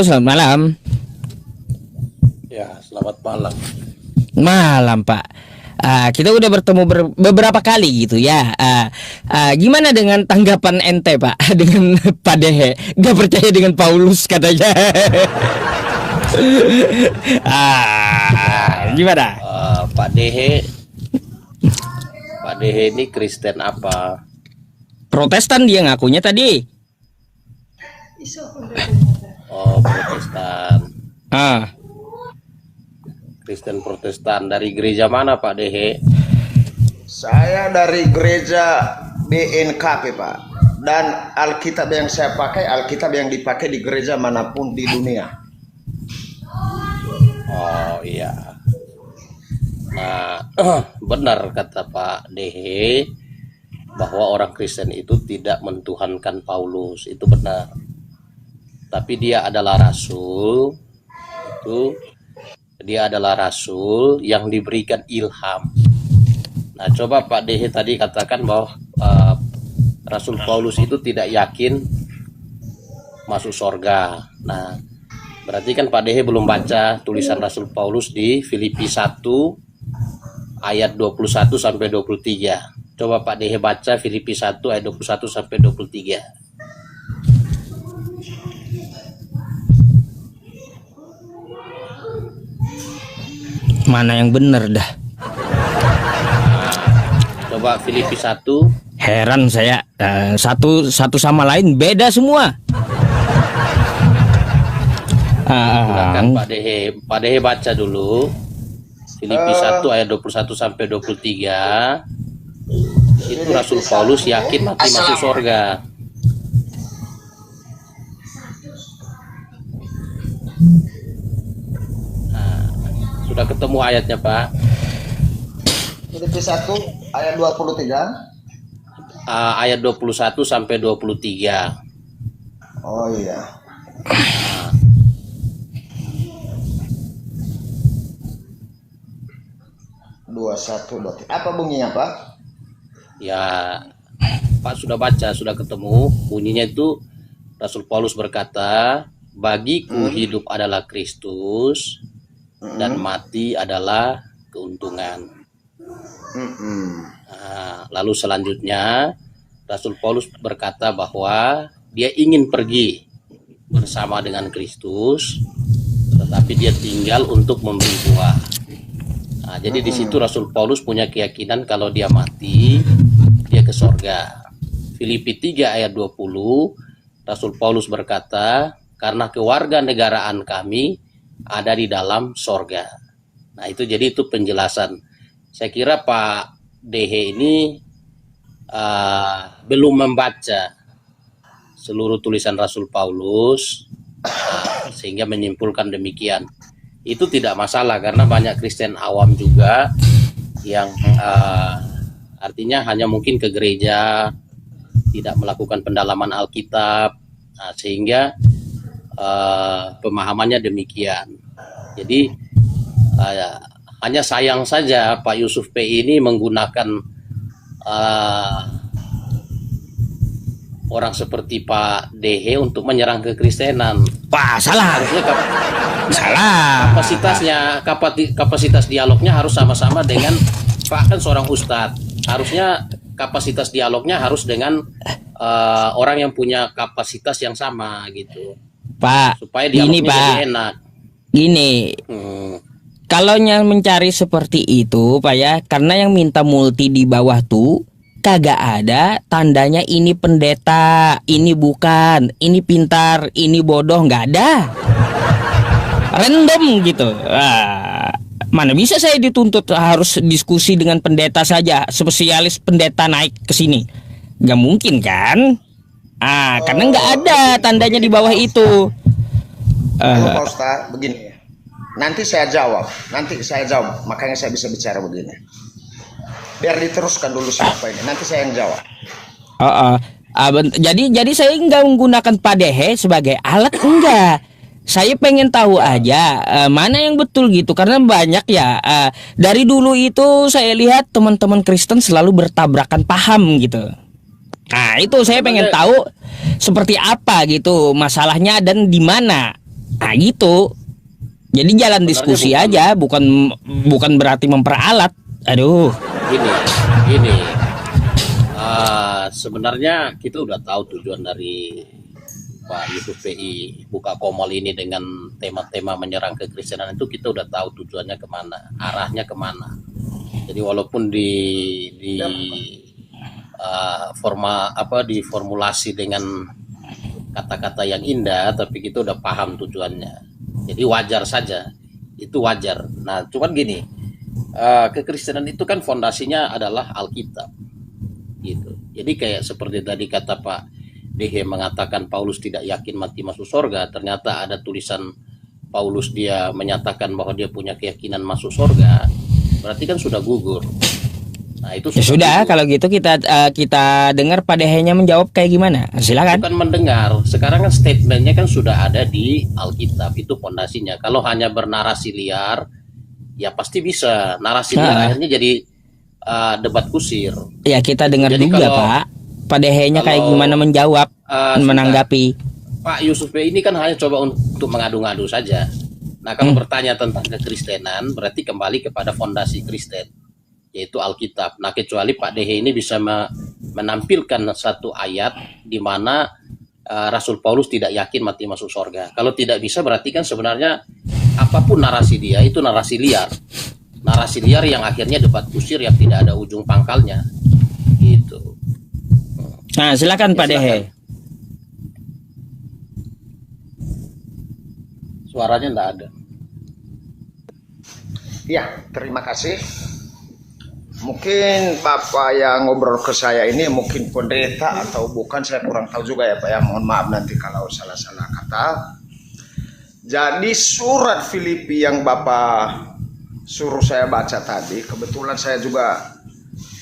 selamat malam. Ya, selamat malam. Malam, Pak. Kita udah bertemu beberapa kali gitu ya. Gimana dengan tanggapan ente, Pak, dengan Pak Dehe? Gak percaya dengan Paulus katanya. Gimana? Pak Dehe ini Kristen apa? Protestan dia ngakunya tadi. Oh, Protestan. Ah, Kristen Protestan dari gereja mana Pak Dehe? Saya dari gereja BNKP, Pak. Dan Alkitab yang saya pakai, Alkitab yang dipakai di gereja manapun di dunia. Oh iya. Nah, benar kata Pak Dehe bahwa orang Kristen itu tidak mentuhankan Paulus. Itu benar. Tapi dia adalah rasul. Dia adalah rasul yang diberikan ilham. Nah, coba Pak Dehe tadi katakan bahwa Rasul Paulus itu tidak yakin masuk surga. Nah, berarti kan Pak Dehe belum baca tulisan Rasul Paulus di Filipi 1 ayat 21 sampai 23. Coba Pak Dehe baca Filipi 1 ayat 21 sampai 23. mana yang bener dah? Coba Filipi 1. Heran saya, satu sama lain beda semua. Silakan Pak Dehe baca dulu Filipi 1 ayat 21 sampai 23. Itu Rasul Paulus yakin mati masuk surga. Sudah ketemu ayatnya, Pak? Filipi 1 ayat 23. Ayat 21 sampai 23. Oh iya. Dua satu. Apa bunyinya, Pak? Ya, Pak sudah baca, sudah ketemu. Bunyinya itu Rasul Paulus berkata, bagiku hidup adalah Kristus dan mati adalah keuntungan. Nah, lalu selanjutnya Rasul Paulus berkata bahwa dia ingin pergi bersama dengan Kristus, tetapi dia tinggal untuk memberi buah. Nah, jadi di situ Rasul Paulus punya keyakinan kalau dia mati, dia ke sorga. Filipi 3 ayat 20, Rasul Paulus berkata, karena kewarganegaraan kami ada di dalam sorga. Nah, itu jadi itu penjelasan. Saya kira Pak Dehe ini belum membaca seluruh tulisan Rasul Paulus, sehingga menyimpulkan demikian. Itu tidak masalah karena banyak Kristen awam juga yang artinya hanya mungkin ke gereja, tidak melakukan pendalaman Alkitab, sehingga pemahamannya demikian. Jadi hanya sayang saja Pak Yusuf P ini menggunakan orang seperti Pak Dehe untuk menyerang kekristenan. Wah, salah. Harusnya Salah. kapasitas dialognya harus sama-sama dengan Pak, kan seorang ustadz. Harusnya kapasitas dialognya harus dengan orang yang punya kapasitas yang sama gitu. Pak, Supaya dialognya ini Pak, jadi enak. gini, kalau yang mencari seperti itu Pak ya, karena yang minta multi di bawah tuh kagak ada tandanya ini pendeta, ini bukan, ini pintar, ini bodoh, nggak ada. Random gitu. Mana bisa saya dituntut harus diskusi dengan pendeta saja, spesialis pendeta naik ke sini. Nggak mungkin kan? Karena nggak ada tandanya di bawah itu. Pak Ustaz, begini. Nanti saya jawab, makanya saya bisa bicara begini. Biar diteruskan dulu siapa ini, nanti saya yang jawab. Jadi saya nggak menggunakan Pak Dehe sebagai alat, enggak. Saya pengen tahu aja mana yang betul gitu, karena banyak ya dari dulu itu saya lihat teman-teman Kristen selalu bertabrakan paham gitu. Nah itu saya pengen tahu seperti apa gitu masalahnya dan di mana. Nah gitu. Jadi jalan Sebenarnya diskusi bukan. aja, bukan berarti memperalat. Aduh. Gini, sebenarnya kita udah tahu tujuan dari Pak Yusuf PI buka Komol ini dengan tema-tema menyerang kekristenan itu, kita udah tahu tujuannya kemana, arahnya kemana. Jadi walaupun diformulasi dengan kata-kata yang indah, tapi kita udah paham tujuannya. Jadi wajar saja, itu wajar. Nah, cuman gini, kekristenan itu kan fondasinya adalah Alkitab, gitu. Jadi kayak seperti tadi kata Pak DH mengatakan Paulus tidak yakin mati masuk surga, ternyata ada tulisan Paulus dia menyatakan bahwa dia punya keyakinan masuk surga, berarti kan sudah gugur. Nah itu Ya sudah, gugur. kalau gitu kita dengar Pak Dehe-nya menjawab kayak gimana. Silakan. Bukan mendengar, sekarang kan statementnya kan sudah ada di Alkitab, itu fondasinya. Kalau hanya bernarasi liar, ya pasti bisa narasi liar akhirnya jadi debat kusir. Ya kita dengar Jadi juga kalau- Pak Dehe-nya kayak kalau, gimana menjawab, menanggapi. Pak Yusuf ini kan hanya coba untuk mengadu-ngadu saja. Nah kalau bertanya tentang kekristenan, berarti kembali kepada fondasi Kristen, yaitu Alkitab. Nah kecuali Pak Dehe ini bisa menampilkan satu ayat di mana Rasul Paulus tidak yakin mati masuk surga. Kalau tidak bisa, berarti kan sebenarnya apapun narasi dia itu narasi liar. Narasi liar yang akhirnya debat kusir yang tidak ada ujung pangkalnya. Gitu. Nah, silakan Ya, Pak Dehe. silakan. Suaranya enggak ada. Ya, terima kasih. Mungkin Bapak yang ngobrol ke saya ini mungkin pendeta atau bukan, saya kurang tahu juga ya Pak ya. Mohon maaf nanti kalau salah-salah kata. Jadi surat Filipi yang Bapak suruh saya baca tadi, kebetulan saya juga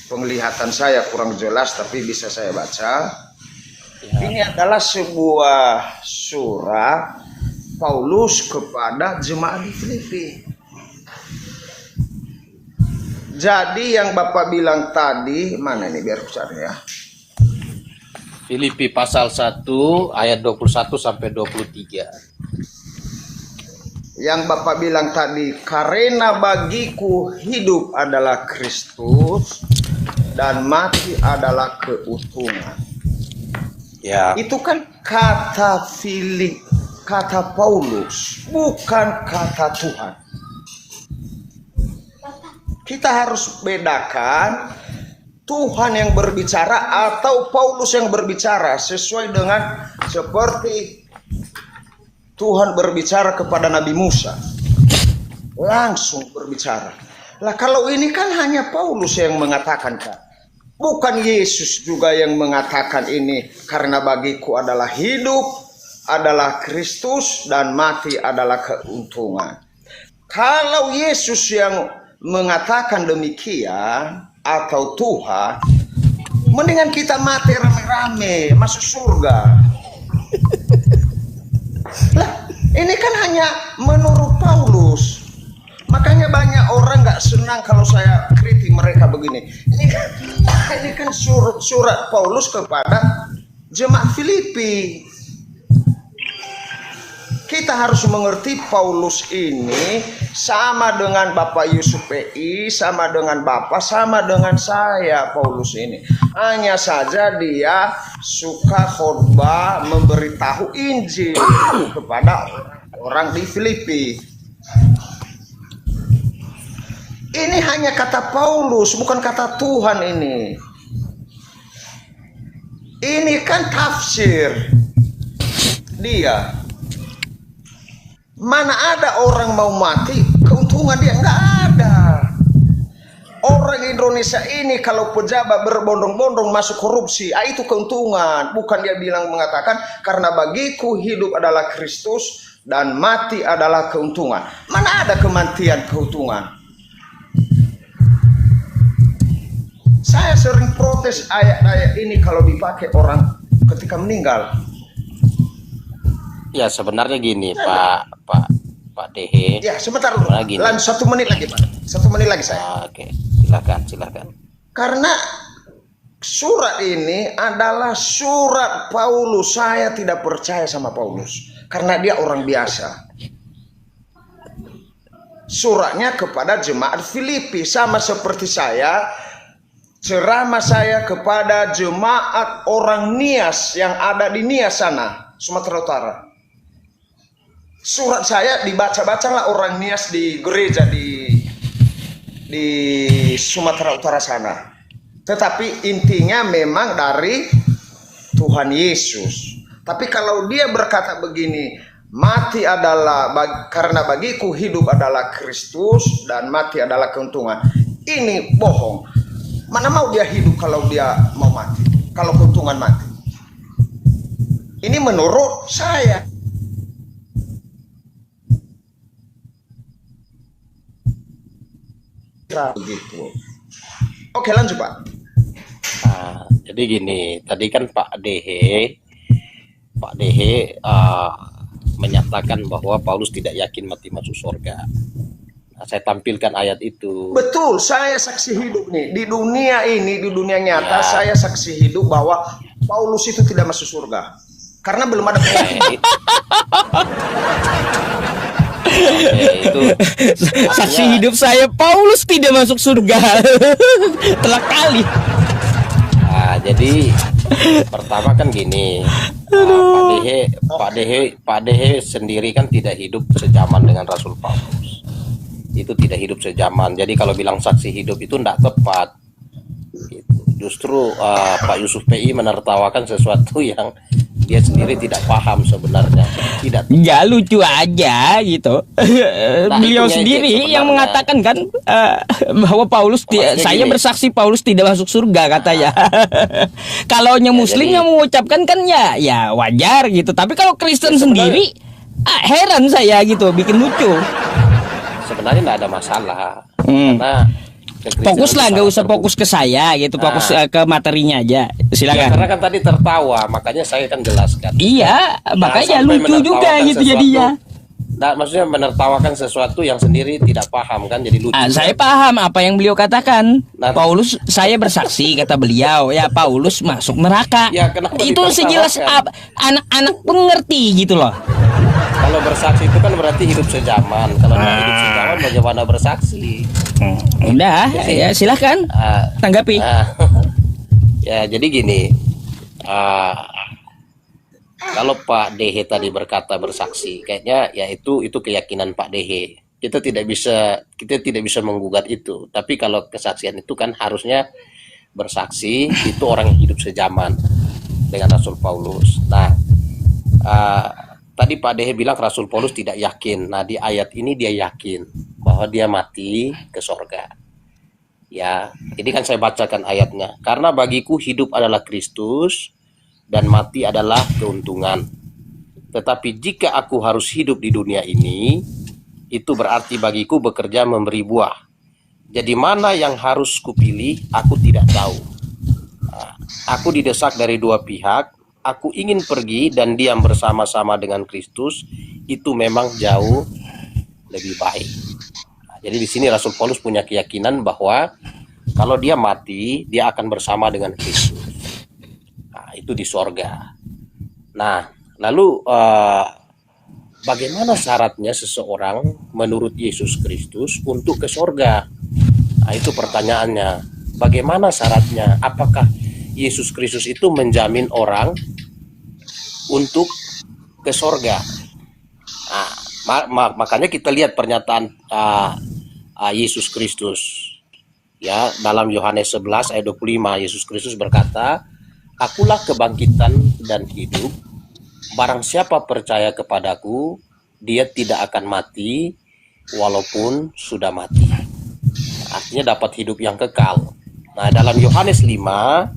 penglihatan saya kurang jelas tapi bisa saya baca. Ini adalah sebuah surat Paulus kepada jemaat di Filipi. Jadi yang Bapak bilang tadi, mana ini biar aku cari ya. Filipi pasal 1 ayat 21 sampai 23. Yang Bapak bilang tadi, karena bagiku hidup adalah Kristus dan mati adalah keuntungan. Ya. Itu kan kata kata Paulus, bukan kata Tuhan. Kita harus bedakan Tuhan yang berbicara atau Paulus yang berbicara, sesuai dengan seperti Tuhan berbicara kepada Nabi Musa, langsung berbicara. Lah kalau ini kan hanya Paulus yang mengatakan, kan? Bukan Yesus juga yang mengatakan ini, karena bagiku adalah hidup adalah Kristus dan mati adalah keuntungan. Kalau Yesus yang mengatakan demikian atau Tuhan, mendingan kita mati rame-rame masuk surga. Lah, ini kan hanya menurut Paulus. Makanya banyak orang nggak senang kalau saya kritik mereka begini. Ini kan surat Paulus kepada jemaat Filipi. Kita harus mengerti Paulus ini sama dengan Bapak Yusuf PI, sama dengan Bapak, sama dengan saya. Paulus ini hanya saja dia suka khotbah, memberitahu Injil kepada orang di Filipi. Ini hanya kata Paulus, bukan kata Tuhan ini. Ini kan tafsir dia. Mana ada orang mau mati keuntungan dia? Nggak ada. Orang Indonesia ini kalau pejabat berbondong-bondong masuk korupsi, itu keuntungan. Bukan dia bilang mengatakan karena bagiku hidup adalah Kristus dan mati adalah keuntungan. Mana ada kematian keuntungan? Saya sering protes ayat-ayat ini kalau dipakai orang ketika meninggal. Ya sebenarnya gini Pak Dehe. Ya sebentar dulu. Sebenarnya gini. Lanjut 1 menit lagi Pak. 1 menit lagi saya. Oke, silakan. Karena surat ini adalah surat Paulus. Saya tidak percaya sama Paulus. karena dia orang biasa. Suratnya kepada jemaat Filipi sama seperti saya, ceramah saya kepada jemaat orang Nias yang ada di Nias sana, Sumatera Utara. Surat saya dibaca-bacalah orang Nias di gereja di Sumatera Utara sana. Tetapi intinya memang dari Tuhan Yesus. Tapi kalau dia berkata begini, mati adalah karena bagiku hidup adalah Kristus dan mati adalah keuntungan. Ini bohong. Mana mau dia hidup kalau dia mau mati? Kalau keuntungan mati. Ini menurut saya. Begitu. Oke, lanjut Pak. Nah, jadi gini, tadi kan Pak Dehe menyatakan bahwa Paulus tidak yakin mati masuk surga. Nah, saya tampilkan ayat itu. Betul, saya saksi hidup nih. Di dunia ini, di dunia nyata, saya saksi hidup bahwa Paulus itu tidak masuk surga. Karena belum ada penyakit. Itu Saksi hidup saya, Paulus tidak masuk surga. Telak kali. Nah, jadi pertama kan gini, Pak Dehe sendiri kan tidak hidup sejaman dengan Rasul Paulus. Itu tidak hidup sejaman. Jadi kalau bilang saksi hidup itu tidak tepat. Gitu. Justru Pak Yusuf PI menertawakan sesuatu yang dia sendiri tidak paham sebenarnya. Tidak. Ya lucu aja gitu. Nah, Beliau itu sendiri sebenarnya. yang mengatakan kan bahwa Paulus saya gini. bersaksi Paulus tidak masuk surga katanya. Kalau Muslim jadi- yang mengucapkan kan ya wajar gitu. Tapi kalau Kristen Ya, sendiri heran saya gitu, bikin lucu. Sebenarnya tidak ada masalah. Hmm. Karena Fokuslah, nggak usah fokus ke saya gitu, fokus ke materinya aja. Ya, Silakan. karena kan tadi tertawa, makanya saya kan jelaskan. Iya, makanya sampai lucu juga menertawakan gitu sesuatu. jadinya. Nah, maksudnya menertawakan sesuatu yang sendiri tidak paham kan, jadi lucu. Saya paham apa yang beliau katakan. Nah, Paulus, saya bersaksi kata beliau, ya Paulus masuk neraka. Ya, kenapa Itu sejelas ditertawakan? anak-anak pun ngerti gitu loh. Kalau bersaksi itu kan berarti hidup sejaman. Kalau tidak hidup sejaman, bagaimana bersaksi? Udah, ya silahkan Ah, tanggapi. ya, jadi gini. Kalau Pak Dehe tadi berkata bersaksi, kayaknya ya itu keyakinan Pak Dehe. Kita tidak bisa menggugat itu. Tapi kalau kesaksian itu kan harusnya bersaksi itu orang yang hidup sejaman dengan Rasul Paulus. Nah, tadi Pak Dehe bilang Rasul Paulus tidak yakin. Nah, di ayat ini dia yakin bahwa dia mati ke sorga. Ya, ini kan saya bacakan ayatnya. Karena bagiku hidup adalah Kristus dan mati adalah keuntungan. Tetapi jika aku harus hidup di dunia ini, itu berarti bagiku bekerja memberi buah. Jadi mana yang harus kupilih, aku tidak tahu. Aku didesak dari dua pihak. Aku ingin pergi dan diam bersama-sama dengan Kristus. Itu memang jauh lebih baik. Jadi di sini Rasul Paulus punya keyakinan bahwa kalau dia mati, dia akan bersama dengan Kristus. Nah, itu di sorga. Nah, lalu bagaimana syaratnya seseorang menurut Yesus Kristus untuk ke sorga? Nah, itu pertanyaannya. Bagaimana syaratnya? Apakah Yesus Kristus itu menjamin orang untuk ke sorga? Nah, makanya kita lihat pernyataan Yesus Kristus. Ya, dalam Yohanes 11 ayat 25 Yesus Kristus berkata, "Akulah kebangkitan dan hidup. Barang siapa percaya kepadaku, dia tidak akan mati walaupun sudah mati." Artinya dapat hidup yang kekal. Nah, dalam Yohanes 5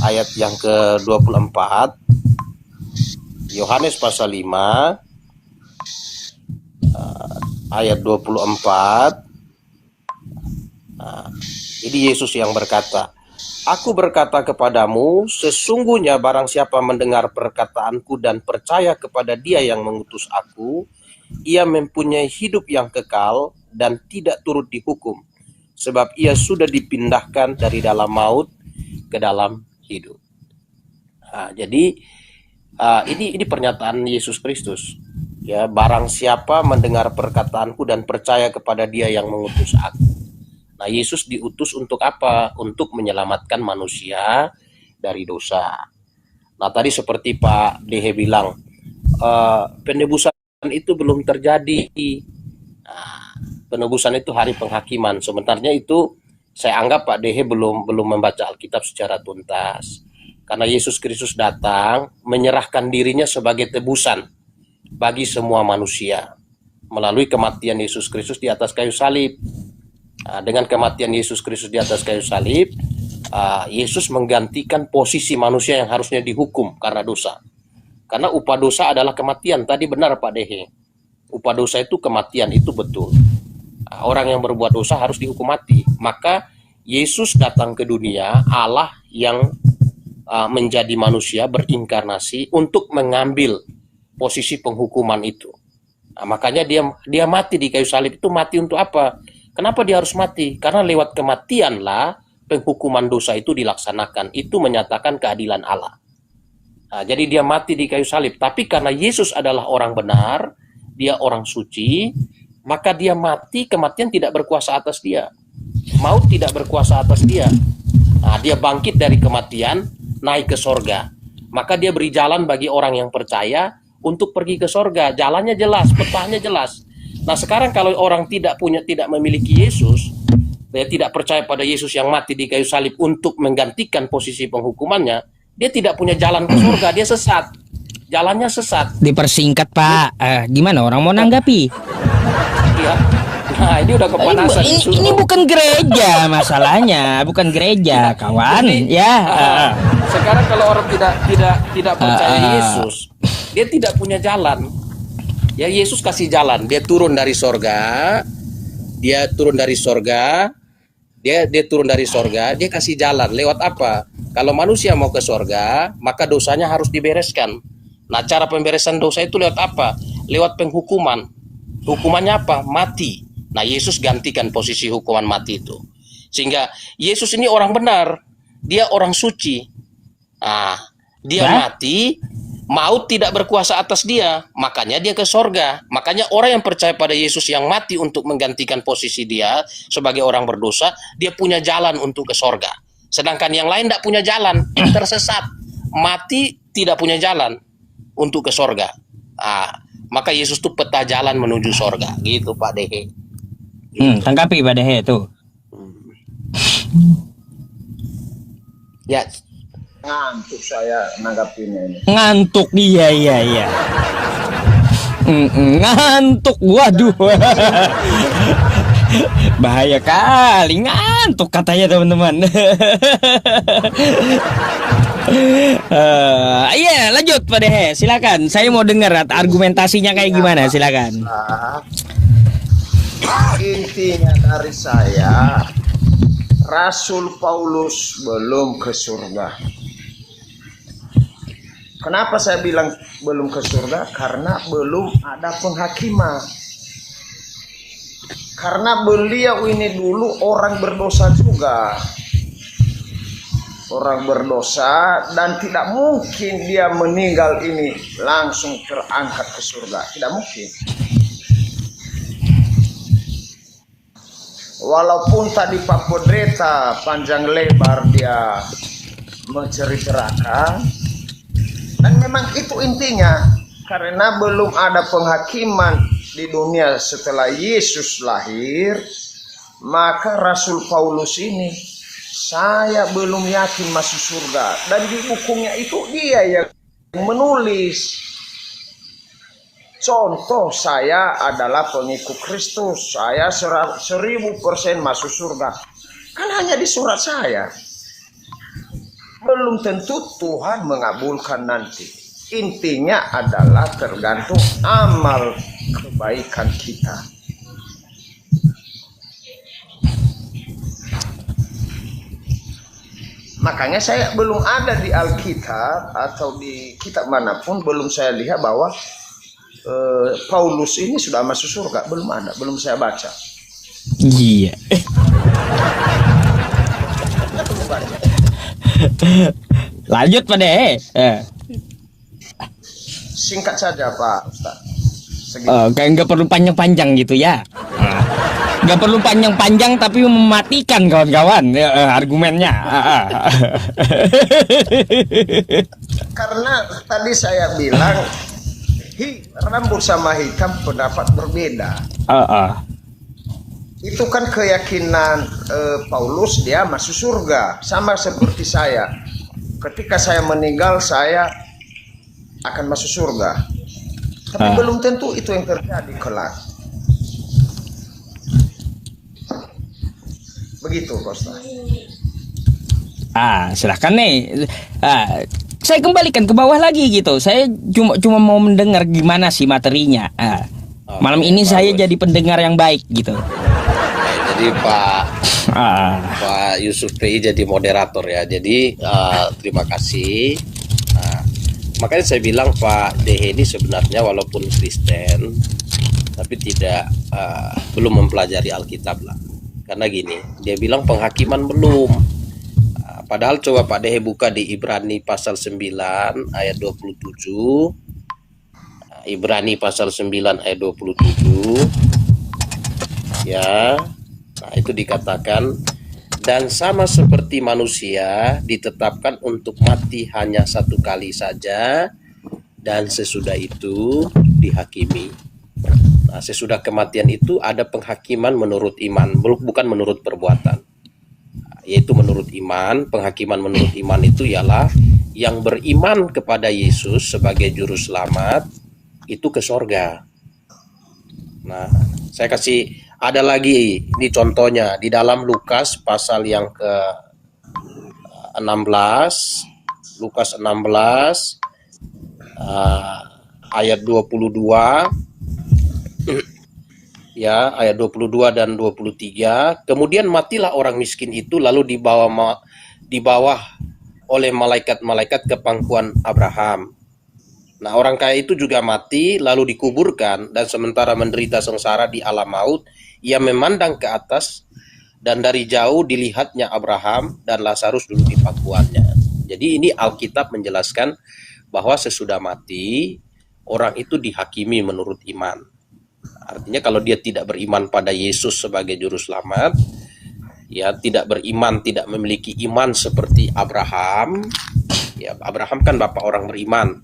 ayat yang ke-24, Yohanes pasal 5 ayat 24. Ini Yesus yang berkata, "Aku berkata kepadamu, sesungguhnya barang siapa mendengar perkataanku dan percaya kepada Dia yang mengutus aku, ia mempunyai hidup yang kekal dan tidak turut dihukum, sebab ia sudah dipindahkan dari dalam maut ke dalam hidup." Nah, jadi Ini pernyataan Yesus Kristus. Ya, barang siapa mendengar perkataanku dan percaya kepada Dia yang mengutus aku. Nah, Yesus diutus untuk apa? Untuk menyelamatkan manusia dari dosa. Nah, tadi seperti Pak Dehe bilang, penebusan itu belum terjadi. Nah, penebusan itu hari penghakiman. Sebenarnya itu saya anggap Pak Dehe belum membaca Alkitab secara tuntas. Karena Yesus Kristus datang menyerahkan dirinya sebagai tebusan bagi semua manusia melalui kematian Yesus Kristus di atas kayu salib. Dengan kematian Yesus Kristus di atas kayu salib, Yesus menggantikan posisi manusia yang harusnya dihukum karena dosa. Karena upah dosa adalah kematian. Tadi benar Pak Dehe. Upah dosa itu kematian, itu betul. Orang yang berbuat dosa harus dihukum mati. Maka Yesus datang ke dunia, Allah yang menjadi manusia berinkarnasi untuk mengambil posisi penghukuman itu. Makanya dia mati di kayu salib. Itu mati untuk apa? Kenapa dia harus mati? Karena lewat kematianlah penghukuman dosa itu dilaksanakan. Itu menyatakan keadilan Allah. Jadi dia mati di kayu salib. Tapi karena Yesus adalah orang benar, dia orang suci, maka dia mati, kematian tidak berkuasa atas dia. Maut tidak berkuasa atas dia. Dia bangkit dari kematian, naik ke sorga. Maka dia beri jalan bagi orang yang percaya untuk pergi ke sorga. Jalannya jelas, petanya jelas. Nah, sekarang kalau orang tidak memiliki Yesus, dia tidak percaya pada Yesus yang mati di kayu salib untuk menggantikan posisi penghukumannya, dia tidak punya jalan ke sorga, dia sesat. Jalannya sesat. Dipersingkat Pak. Gimana orang mau nanggapi? Iya. Nah, ini udah kepanasan. Ini bukan gereja masalahnya, bukan gereja, kawan. Jadi, sekarang kalau orang tidak percaya Yesus, dia tidak punya jalan. Ya, Yesus kasih jalan. Dia turun dari sorga. Dia turun dari sorga. Dia turun dari sorga. Dia kasih jalan. Lewat apa? Kalau manusia mau ke sorga, maka dosanya harus dibereskan. Nah, cara pemberesan dosa itu lewat apa? Lewat penghukuman. Hukumannya apa? Mati. Nah, Yesus gantikan posisi hukuman mati itu. Sehingga Yesus ini orang benar. Dia orang suci. Dia mati, maut tidak berkuasa atas dia. Makanya dia ke sorga. Makanya orang yang percaya pada Yesus yang mati untuk menggantikan posisi dia sebagai orang berdosa, dia punya jalan untuk ke sorga. Sedangkan yang lain tidak punya jalan, tersesat. Mati tidak punya jalan untuk ke sorga. Maka Yesus itu peta jalan menuju sorga. Gitu Pak Dehe. Tanggapi Pak Dehe tuh. Ya, ngantuk saya nanggapinnya ini. Ngantuk dia, iya. Ngantuk, waduh. Bahaya kali, ngantuk katanya teman-teman. Iya, lanjut Pak Dehe, silakan. Saya mau dengar argumentasinya kayak gimana, silakan. Intinya dari saya, Rasul Paulus belum ke surga. Kenapa saya bilang belum ke surga? Karena belum ada penghakiman. Karena beliau ini dulu orang berdosa juga. Orang berdosa, dan tidak mungkin dia meninggal ini langsung terangkat ke surga. Tidak mungkin. Walaupun tadi Pak Pendeta panjang lebar dia menceritakan, dan memang itu intinya, karena belum ada penghakiman di dunia setelah Yesus lahir, maka Rasul Paulus ini, saya belum yakin masuk surga. Dan di bukunya itu dia yang menulis. Contoh, saya adalah pengikut Kristus, saya 1000% masuk surga. Kan hanya di surat saya. Belum tentu Tuhan mengabulkan nanti. Intinya adalah tergantung amal kebaikan kita. Makanya saya belum ada di Alkitab atau di kitab manapun, belum saya lihat bahwa Paulus ini sudah masuk surga. Belum ada, belum saya baca. Iya. Lanjut Pak Dehe. singkat saja Pak Ustaz. Segitu. Kayak nggak perlu panjang-panjang gitu ya. Nggak perlu panjang-panjang tapi mematikan kawan-kawan argumennya. Karena tadi saya bilang rambut sama hitam pendapat berbeda. Itu kan keyakinan Paulus, dia masuk surga sama seperti saya. Ketika saya meninggal saya akan masuk surga. Tapi belum tentu itu yang terjadi kelak. Begitu Ustaz. Silahkan nih. Saya kembalikan ke bawah lagi gitu. Saya cuma mau mendengar gimana sih materinya. Malam ini saya jadi pendengar yang baik gitu. Jadi Pak Yusuf PI jadi moderator ya. Jadi terima kasih. Makanya saya bilang Pak DH ini sebenarnya walaupun Kristen tapi belum mempelajari Alkitab lah. Karena gini, dia bilang penghakiman belum. Padahal coba Pak DH buka di Ibrani pasal 9 ayat 27. Ibrani pasal 9 ayat 27. Ya. Nah, itu dikatakan, dan sama seperti manusia ditetapkan untuk mati hanya satu kali saja, dan sesudah itu dihakimi. Nah, sesudah kematian itu ada penghakiman menurut iman, bukan menurut perbuatan. Yaitu menurut iman. Penghakiman menurut iman itu ialah yang beriman kepada Yesus sebagai juru selamat itu ke sorga. Nah, saya kasih ada lagi ini contohnya di dalam Lukas pasal yang ke 16, Lukas 16 ayat 22 ya, ayat 22 dan 23. Kemudian matilah orang miskin itu lalu dibawa oleh malaikat-malaikat ke pangkuan Abraham. Nah, orang kaya itu juga mati lalu dikuburkan, dan sementara menderita sengsara di alam maut, ia memandang ke atas dan dari jauh dilihatnya Abraham dan Lazarus duduk di pangkuannya. Jadi ini Alkitab menjelaskan bahwa sesudah mati orang itu dihakimi menurut iman. Artinya kalau dia tidak beriman pada Yesus sebagai juru selamat, ya tidak beriman, tidak memiliki iman seperti Abraham. Ya, Abraham kan bapak orang beriman.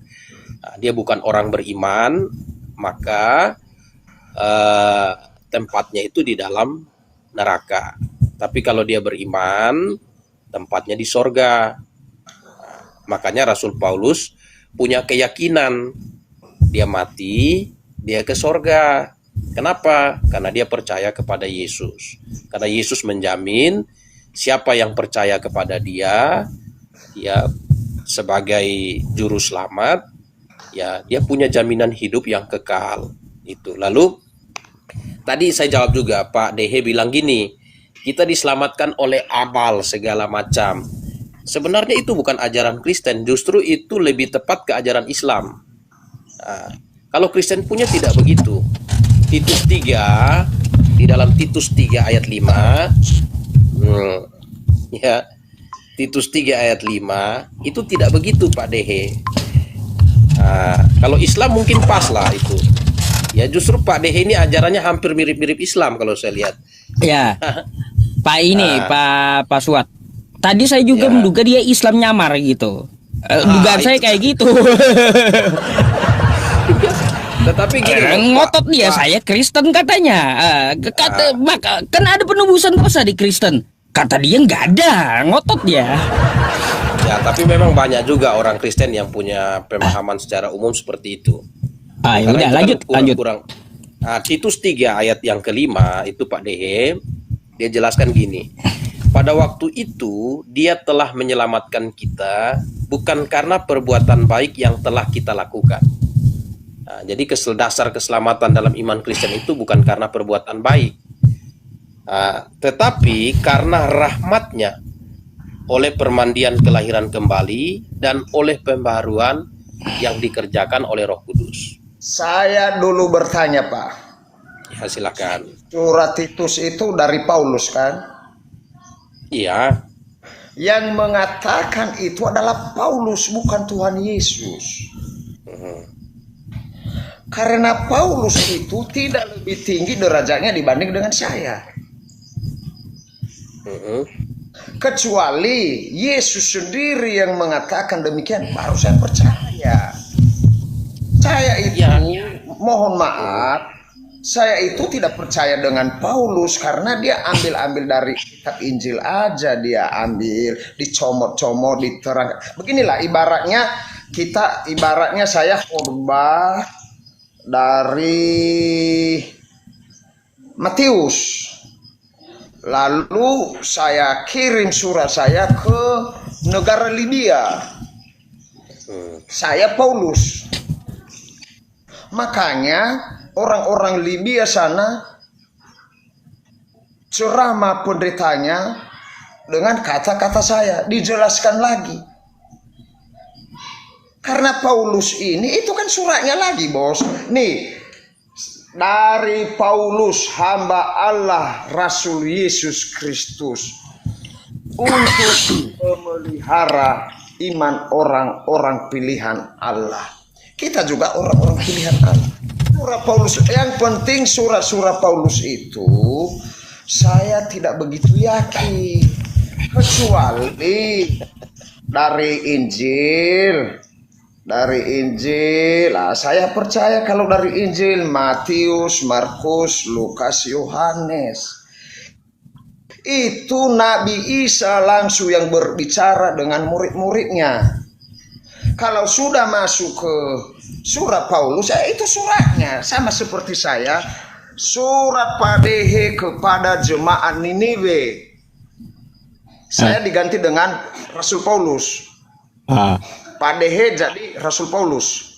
Nah, dia bukan orang beriman, maka tempatnya itu di dalam neraka. Tapi kalau dia beriman, tempatnya di sorga. Makanya Rasul Paulus punya keyakinan dia mati, dia ke sorga. Kenapa? Karena dia percaya kepada Yesus. Karena Yesus menjamin siapa yang percaya kepada dia, ya sebagai juru selamat, ya dia punya jaminan hidup yang kekal. Itu. Lalu tadi saya jawab juga, Pak DH bilang gini, kita diselamatkan oleh amal segala macam. Sebenarnya itu bukan ajaran Kristen, justru itu lebih tepat ke ajaran Islam. Nah, kalau Kristen punya tidak begitu. Titus 3, di dalam Titus 3 ayat 5, ya, Titus 3 ayat 5, itu tidak begitu Pak DH. Nah, kalau Islam mungkin pas lah itu. Ya justru Pak DH ini ajarannya hampir mirip-mirip Islam kalau saya lihat. Ya, Pak ini, Pak Suat. Tadi saya juga menduga dia Islam nyamar gitu. Dugaan saya kayak gitu. Tetapi gini, ngotot dia, saya Kristen katanya. Maka kan ada penebusan dosa di Kristen. Kata dia nggak ada, ngotot dia. Ya, tapi memang banyak juga orang Kristen yang punya pemahaman secara umum seperti itu. Ya udah, lanjut. Titus 3 ayat yang kelima itu Pak DH, dia jelaskan gini. Pada waktu itu dia telah menyelamatkan kita bukan karena perbuatan baik yang telah kita lakukan. Nah, jadi dasar keselamatan dalam iman Kristen itu bukan karena perbuatan baik, tetapi karena rahmatnya, oleh permandian kelahiran kembali dan oleh pembaharuan yang dikerjakan oleh Roh Kudus. Saya dulu bertanya Pak. Ya silakan. Surat Titus itu dari Paulus kan? Iya. Yang mengatakan itu adalah Paulus, bukan Tuhan Yesus. Karena Paulus itu tidak lebih tinggi derajatnya dibanding dengan saya. Kecuali Yesus sendiri yang mengatakan demikian, baru saya percaya. Saya itu, mohon maaf, saya itu tidak percaya dengan Paulus karena dia ambil dari kitab Injil aja, dia ambil, dicomot-comot, diterang. Beginilah ibaratnya saya khotbah dari Matius, lalu saya kirim surat saya ke negara Libya. Saya Paulus. Makanya orang-orang Libya sana ceramah penderitanya dengan kata-kata saya, dijelaskan lagi. Karena Paulus ini, itu kan suratnya lagi, bos. Nih, dari Paulus, hamba Allah, Rasul Yesus Kristus, untuk memelihara iman orang-orang pilihan Allah. Kita juga orang-orang pilihan Allah. Surat Paulus, yang penting surat-surat Paulus itu saya tidak begitu yakin, kecuali dari Injil. Saya percaya kalau dari Injil Matius, Markus, Lukas, Yohanes, itu Nabi Isa langsung yang berbicara dengan murid-muridnya. Kalau sudah masuk ke surat Paulus, itu suratnya sama seperti saya, surat Padehe kepada jemaat Niniwe. Saya diganti dengan Rasul Paulus. Padehe jadi Rasul Paulus.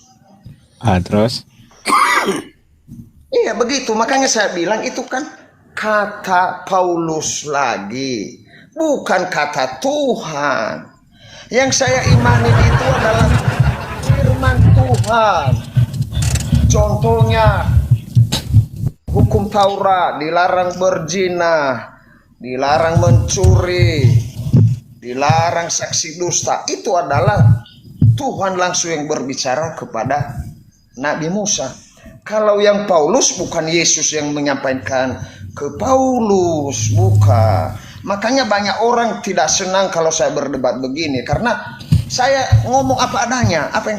Terus? Iya begitu, makanya saya bilang itu kan kata Paulus lagi, bukan kata Tuhan. Yang saya imani itu adalah firman Tuhan. Contohnya hukum Taurat, dilarang berzina, dilarang mencuri, dilarang saksi dusta. Itu adalah Tuhan langsung yang berbicara kepada Nabi Musa. Kalau yang Paulus, bukan Yesus yang menyampaikan ke Paulus, bukan. Makanya banyak orang tidak senang kalau saya berdebat begini, karena saya ngomong apa adanya, apa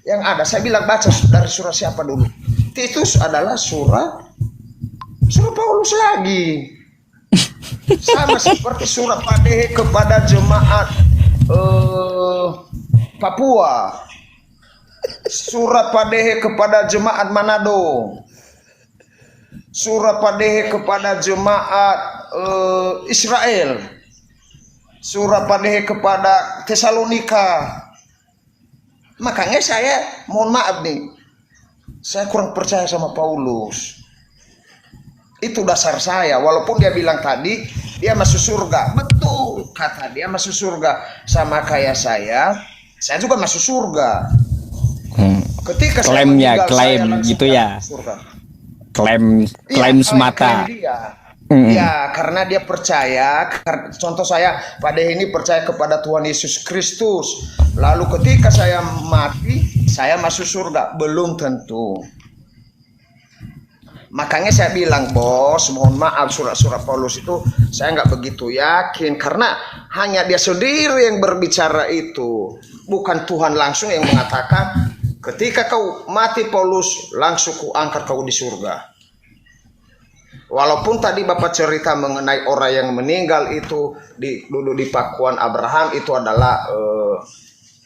yang ada. Saya bilang baca dari surah siapa dulu. Titus adalah surah Paulus lagi. Sama seperti surat Padehe kepada jemaat Papua, surat Padehe kepada jemaat Manado, surat Padehe kepada jemaat Israel, surat Padehe kepada Tesalonika. Makanya saya mohon maaf nih, saya kurang percaya sama Paulus. Itu dasar saya, walaupun dia bilang tadi dia masuk surga, betul kata dia masuk surga, sama kayak saya juga masuk surga. Ketika klaim saya klaim gitu ya, klaim semata. Klaim dia. Ya, karena dia percaya. Contoh saya pada ini percaya kepada Tuhan Yesus Kristus. Lalu ketika saya mati, saya masuk surga, belum tentu. Makanya saya bilang, bos, mohon maaf, surat-surat Paulus itu saya nggak begitu yakin, karena hanya dia sendiri yang berbicara itu, bukan Tuhan langsung yang mengatakan ketika kau mati Paulus langsung ku angkat kau di surga. Walaupun tadi Bapak cerita mengenai orang yang meninggal itu dulu di pakuan Abraham, itu adalah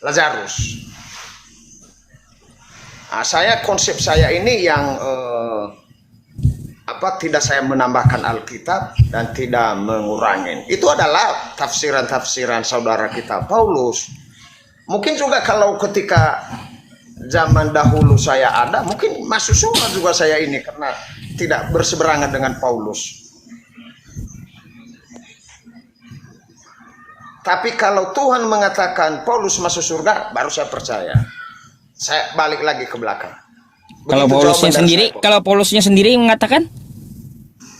Lazarus. Nah, konsep saya ini yang tidak saya menambahkan Alkitab dan tidak mengurangi. Itu adalah tafsiran-tafsiran saudara kita Paulus. Mungkin juga kalau ketika zaman dahulu saya ada, mungkin masuk surga juga saya ini, karena tidak berseberangan dengan Paulus. Tapi kalau Tuhan mengatakan Paulus masuk surga, baru saya percaya. Saya balik lagi ke belakang. Kalau Paulusnya sendiri mengatakan,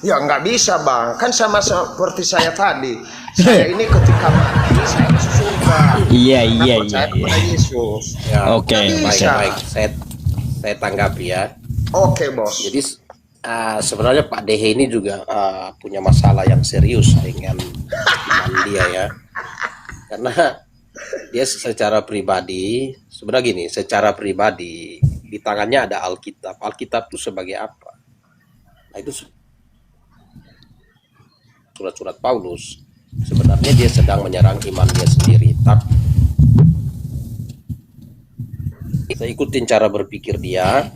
ya nggak bisa bang, kan sama seperti saya tadi. Saya ini ketika mati saya masuk surga. Iya. Percaya kepada Yesus. Ya, Oke. Baik. Saya tanggapi ya. Oke, bos. Jadi sebenarnya Pak Dehe ini juga punya masalah yang serius dengan iman dia ya. Karena dia secara pribadi, sebenarnya gini, secara pribadi di tangannya ada Alkitab. Alkitab itu sebagai apa? Nah itu surat-surat Paulus. Sebenarnya dia sedang menyerang iman dia sendiri. Tapi kita ikutin cara berpikir dia.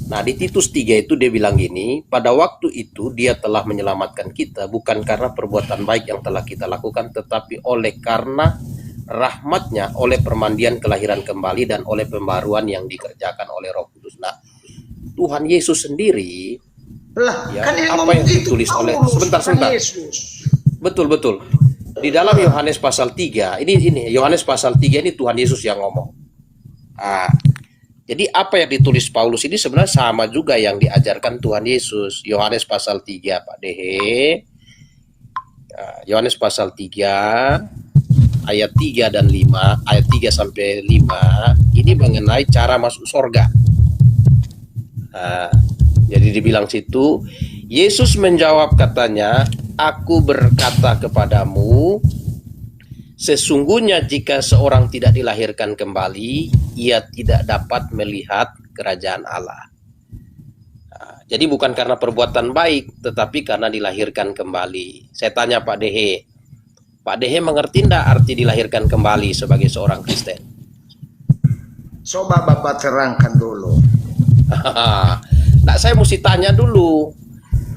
Nah di Titus 3 itu dia bilang gini, pada waktu itu dia telah menyelamatkan kita bukan karena perbuatan baik yang telah kita lakukan, tetapi oleh karena rahmatnya, oleh permandian kelahiran kembali dan oleh pembaruan yang dikerjakan oleh Roh Kudus. Nah Tuhan Yesus sendiri Lah, ya, kan yang apa ngomong yang itu ditulis oleh Paulus, sebentar bukan Yesus. betul di dalam Yohanes pasal 3 ini Yohanes pasal 3 ini Tuhan Yesus yang ngomong. Jadi apa yang ditulis Paulus ini sebenarnya sama juga yang diajarkan Tuhan Yesus. Yohanes pasal 3 Pak Dehe. Yohanes pasal 3 ayat 3 dan 5, ayat 3 sampai 5 ini mengenai cara masuk surga. Jadi dibilang situ, Yesus menjawab katanya, aku berkata kepadamu, sesungguhnya jika seorang tidak dilahirkan kembali, ia tidak dapat melihat kerajaan Allah. Jadi bukan karena perbuatan baik, tetapi karena dilahirkan kembali. Saya tanya Pak Dehe, Pak Dehe mengerti enggak arti dilahirkan kembali sebagai seorang Kristen? Coba Bapak terangkan dulu. Nah, saya mesti tanya dulu.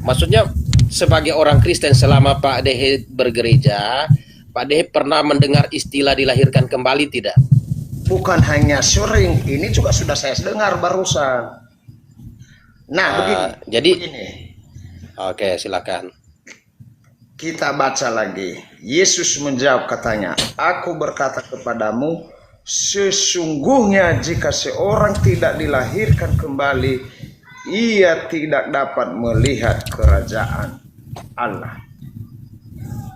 Maksudnya sebagai orang Kristen selama Pak Dehe bergereja, Pak Dehe pernah mendengar istilah dilahirkan kembali tidak? Bukan hanya sering, ini juga sudah saya dengar barusan. Nah, begini. Oke, silakan. Kita baca lagi. Yesus menjawab katanya, aku berkata kepadamu, sesungguhnya jika seorang tidak dilahirkan kembali, ia tidak dapat melihat kerajaan Allah.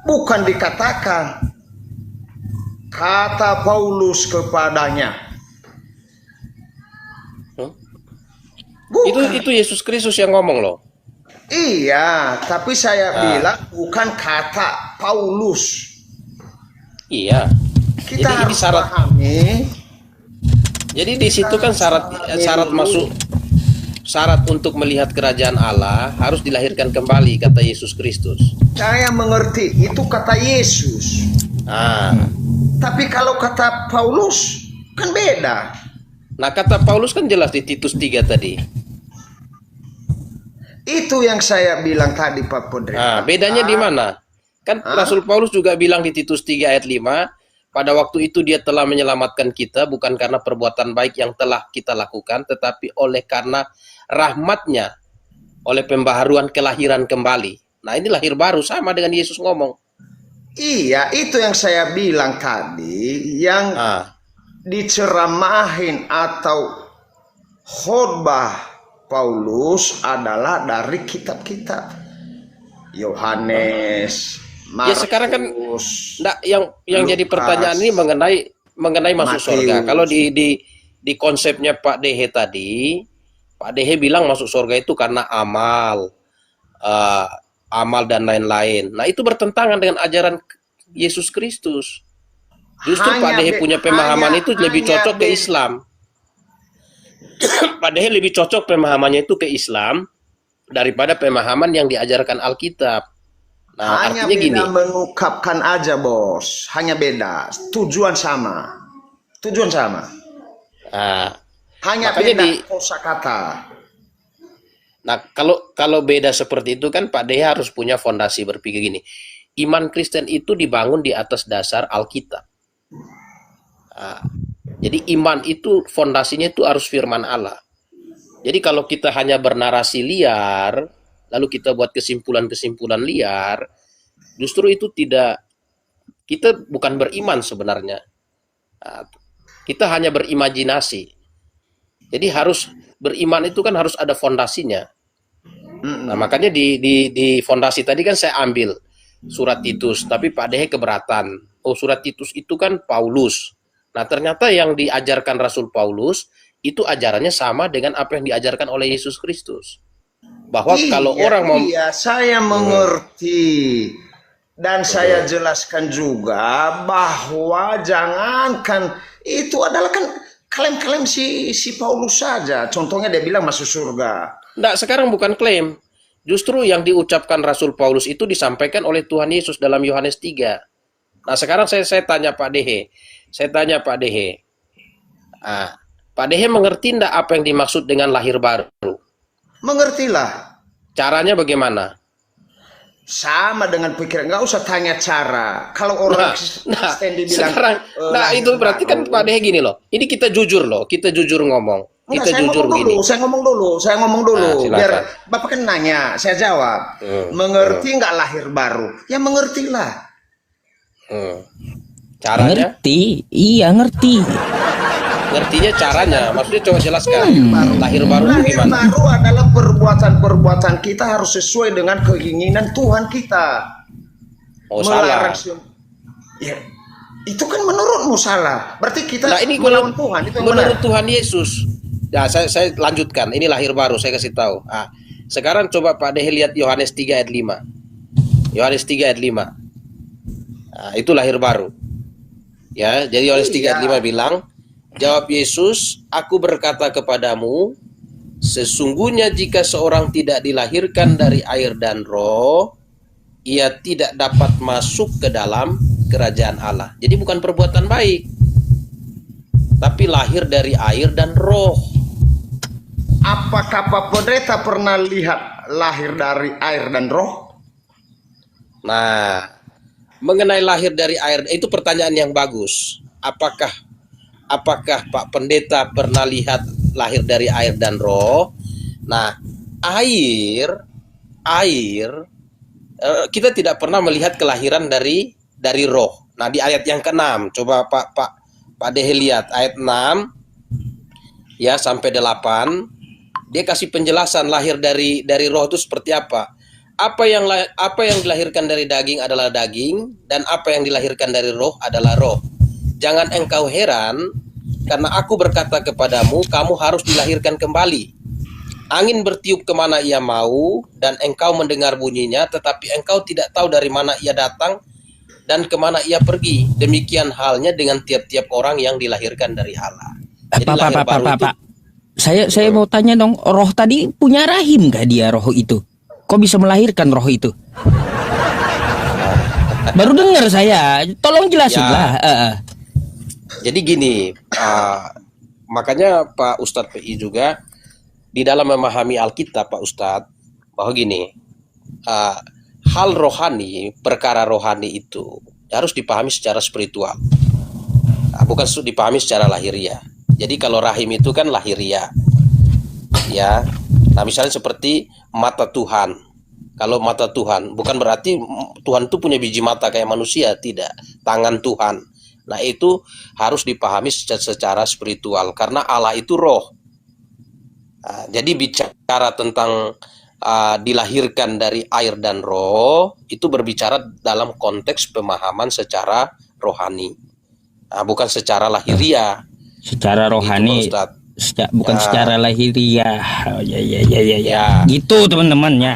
Bukan dikatakan kata Paulus kepadanya. Itu Yesus Kristus yang ngomong loh. Iya, tapi saya bilang bukan kata Paulus. Iya. Kita jadi harus syarat pahami. Jadi di situ kan syarat masuk, syarat untuk melihat kerajaan Allah harus dilahirkan kembali, kata Yesus Kristus. Saya mengerti itu kata Yesus. Tapi kalau kata Paulus kan beda. Nah kata Paulus kan jelas di Titus 3 tadi. Itu yang saya bilang tadi Pak Podri. Bedanya di mana? Kan Rasul Paulus juga bilang di Titus 3 ayat 5, pada waktu itu dia telah menyelamatkan kita bukan karena perbuatan baik yang telah kita lakukan, tetapi oleh karena rahmatnya, oleh pembaharuan kelahiran kembali. Nah ini lahir baru, sama dengan Yesus ngomong. Iya, itu yang saya bilang tadi, yang diceramahin atau khotbah Paulus adalah dari kitab-kitab Yohanes, Markus. Ya sekarang kan yang jadi pertanyaan ini mengenai masuk surga. Kalau di konsepnya Pak Dehe tadi, Pak Dehe bilang masuk surga itu karena amal dan lain-lain. Nah itu bertentangan dengan ajaran Yesus Kristus. Justru Pak Dehe punya pemahaman itu lebih cocok ke Islam. Pak Dehe lebih cocok pemahamannya itu ke Islam daripada pemahaman yang diajarkan Alkitab. Nah, hanya artinya beda gini. mengungkapkan aja bos, hanya beda. Tujuan sama. Hanya beda kosakata. Nah, kalau beda seperti itu kan Pak Dehe harus punya fondasi berpikir gini. Iman Kristen itu dibangun di atas dasar Alkitab. Jadi iman itu fondasinya itu harus firman Allah. Jadi kalau kita hanya bernarasi liar, lalu kita buat kesimpulan-kesimpulan liar, justru itu kita bukan beriman sebenarnya. Kita hanya berimajinasi. Jadi harus beriman itu kan harus ada fondasinya. Nah, makanya di fondasi tadi kan saya ambil surat Titus, tapi Pak Dehe keberatan. Oh, surat Titus itu kan Paulus. Nah, ternyata yang diajarkan Rasul Paulus itu ajarannya sama dengan apa yang diajarkan oleh Yesus Kristus. Bahwa Iya, kalau orang mau iya, saya mengerti. Dan saya jelaskan juga bahwa jangankan itu adalah kan klaim-klaim si Paulus saja. Contohnya dia bilang masuk surga. Nah, sekarang bukan klaim. Justru yang diucapkan Rasul Paulus itu disampaikan oleh Tuhan Yesus dalam Yohanes 3. Nah, sekarang saya tanya Pak Dehe. Saya tanya Pak Dehe. Pak Dehe mengerti enggak apa yang dimaksud dengan lahir baru? Mengertilah. Caranya bagaimana? Sama dengan pikiran, nggak usah tanya cara. Kalau orang Kristen dibilang sekarang, itu berarti kan Pak Dehe gini loh. Ini kita jujur loh, kita jujur ngomong. Enggak, Kita jujur gini. saya ngomong dulu. Silakan. Biar Bapak kan nanya, saya jawab. Mengerti nggak lahir baru? Ya mengertilah. Caranya? Ngerti, iya ngerti. Ngertinya caranya, maksudnya coba jelaskan. Lahir baru itu Lahir gimana? baru adalah perbuatan kita harus sesuai dengan keinginan Tuhan kita. Oh, salah. Ya, itu kan menurutmu salah. Berarti kita Nah, ini melawan Tuhan, itu yang menurut benar. Tuhan Yesus. Ya, saya lanjutkan. Ini lahir baru, saya kasih tahu. Sekarang coba Pak Dehe lihat Yohanes 3 ayat 5. Yohanes 3 ayat 5. Itu lahir baru. Ya, jadi Yohanes 3 ayat 5 bilang, jawab Yesus, aku berkata kepadamu, sesungguhnya jika seorang tidak dilahirkan dari air dan roh, ia tidak dapat masuk ke dalam kerajaan Allah. Jadi bukan perbuatan baik, tapi lahir dari air dan roh. Apakah Pak Pendeta pernah lihat lahir dari air dan roh? Nah, mengenai lahir dari air, itu pertanyaan yang bagus. Apakah Pak Pendeta pernah lihat lahir dari air dan roh? Nah, air kita tidak pernah melihat kelahiran dari roh. Nah, di ayat yang ke-6, coba Pak Dehe lihat ayat 6 ya sampai 8. Dia kasih penjelasan lahir dari roh itu seperti apa. Apa yang dilahirkan dari daging adalah daging, dan apa yang dilahirkan dari roh adalah roh. Jangan engkau heran, karena aku berkata kepadamu, kamu harus dilahirkan kembali. Angin bertiup kemana ia mau, dan engkau mendengar bunyinya, tetapi engkau tidak tahu dari mana ia datang dan kemana ia pergi. Demikian halnya dengan tiap-tiap orang yang dilahirkan dari Allah. Jadi lahir baru itu. Saya mau tanya dong, roh tadi punya rahim gak dia roh itu? Kok bisa melahirkan roh itu? Baru dengar saya, tolong jelasin lah. Jadi gini, makanya Pak Ustadz PI juga di dalam memahami Alkitab Pak Ustadz, bahwa gini, hal rohani, perkara rohani itu harus dipahami secara spiritual, bukan dipahami secara lahiriah. Jadi kalau rahim itu kan lahiriah, ya. Nah misalnya seperti mata Tuhan. Kalau mata Tuhan bukan berarti Tuhan itu punya biji mata kayak manusia, tidak. Tangan Tuhan. Nah itu harus dipahami secara spiritual, karena Allah itu roh. Jadi bicara tentang dilahirkan dari air dan roh, itu berbicara dalam konteks pemahaman secara rohani, bukan secara lahiriah. Secara rohani, bukan secara lahiriah. Oh, ya. Gitu teman-teman ya.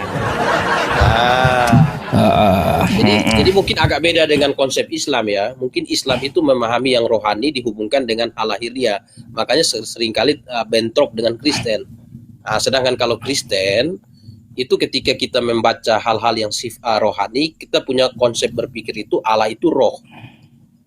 Jadi mungkin agak beda dengan konsep Islam ya. Mungkin Islam itu memahami yang rohani dihubungkan dengan hal lahiriah. Makanya seringkali bentrok dengan Kristen. Sedangkan kalau Kristen itu ketika kita membaca hal-hal yang rohani, kita punya konsep berpikir itu Allah itu roh.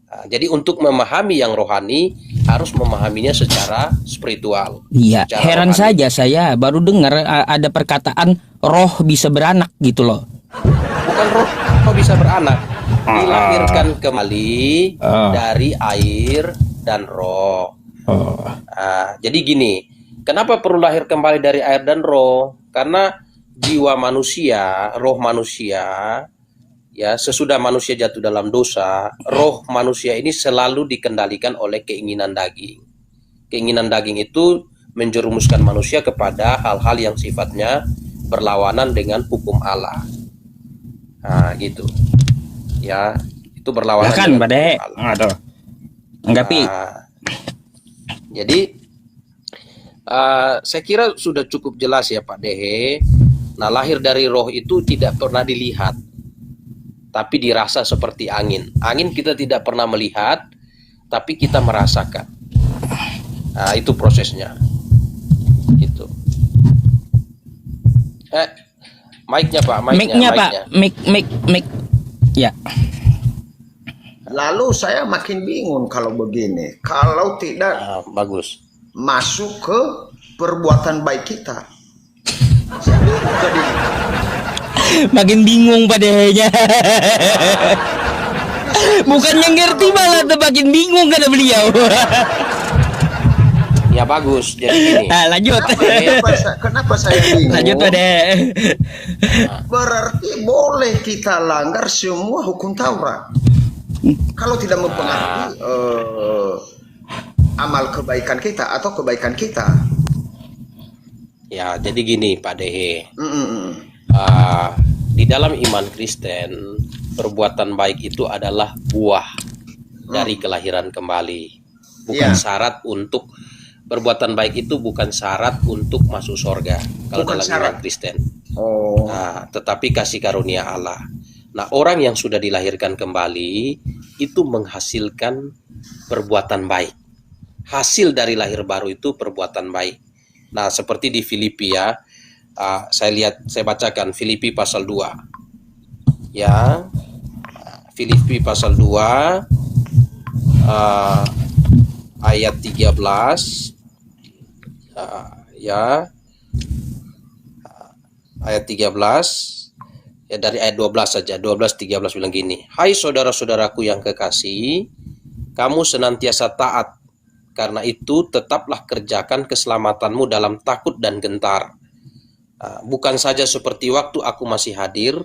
Jadi untuk memahami yang rohani harus memahaminya secara spiritual. Iya, secara heran rohani. saja saya baru dengar ada perkataan roh bisa beranak gitu loh. Bukan roh bisa beranak, dilahirkan kembali dari air dan roh. Jadi gini, kenapa perlu lahir kembali dari air dan roh? Karena jiwa manusia, roh manusia, ya sesudah manusia jatuh dalam dosa, roh manusia ini selalu dikendalikan oleh keinginan daging. Keinginan daging itu menjerumuskan manusia kepada hal-hal yang sifatnya berlawanan dengan hukum Allah. Gitu. Ya, itu berlawanan kan, dengan Bade. hukum Allah. Anggapi. Jadi Saya kira sudah cukup jelas ya Pak Dehe. Nah, lahir dari roh itu tidak pernah dilihat, tapi dirasa seperti angin. Angin kita tidak pernah melihat, tapi kita merasakan. Nah, itu prosesnya. Itu. Mic-nya Pak, Mic-nya Pak, mic. Ya. Lalu saya makin bingung kalau begini. Kalau tidak bagus. masuk ke perbuatan baik kita. Saya bingung tadi. Makin bingung Pak Dehenya. Bukannya ngerti malah makin bingung kata beliau. Ya bagus. Jadi gini. Lanjut. Kenapa saya bingung? Lanjut Pak Dehe. Berarti boleh kita langgar semua hukum Taurat. Kalau tidak mempengaruhi amal kebaikan kita atau kebaikan kita. Ya, jadi gini Pak Dehe. Di dalam iman Kristen, perbuatan baik itu adalah buah dari kelahiran kembali. Bukan syarat untuk perbuatan baik itu bukan syarat untuk masuk surga kalau Bukan dalam syarat. iman Kristen. Oh. Nah, tetapi kasih karunia Allah. Nah, orang yang sudah dilahirkan kembali itu menghasilkan perbuatan baik. Hasil dari lahir baru itu perbuatan baik. Nah, seperti di Filipi ya, saya bacakan Filipi pasal 2. Ya, Filipi pasal 2 ayat 13. Ayat 13. Ya, dari ayat 12 saja, 12-13 bilang gini. Hai saudara-saudaraku yang kekasih, kamu senantiasa taat. Karena itu tetaplah kerjakan keselamatanmu dalam takut dan gentar. Bukan saja seperti waktu aku masih hadir,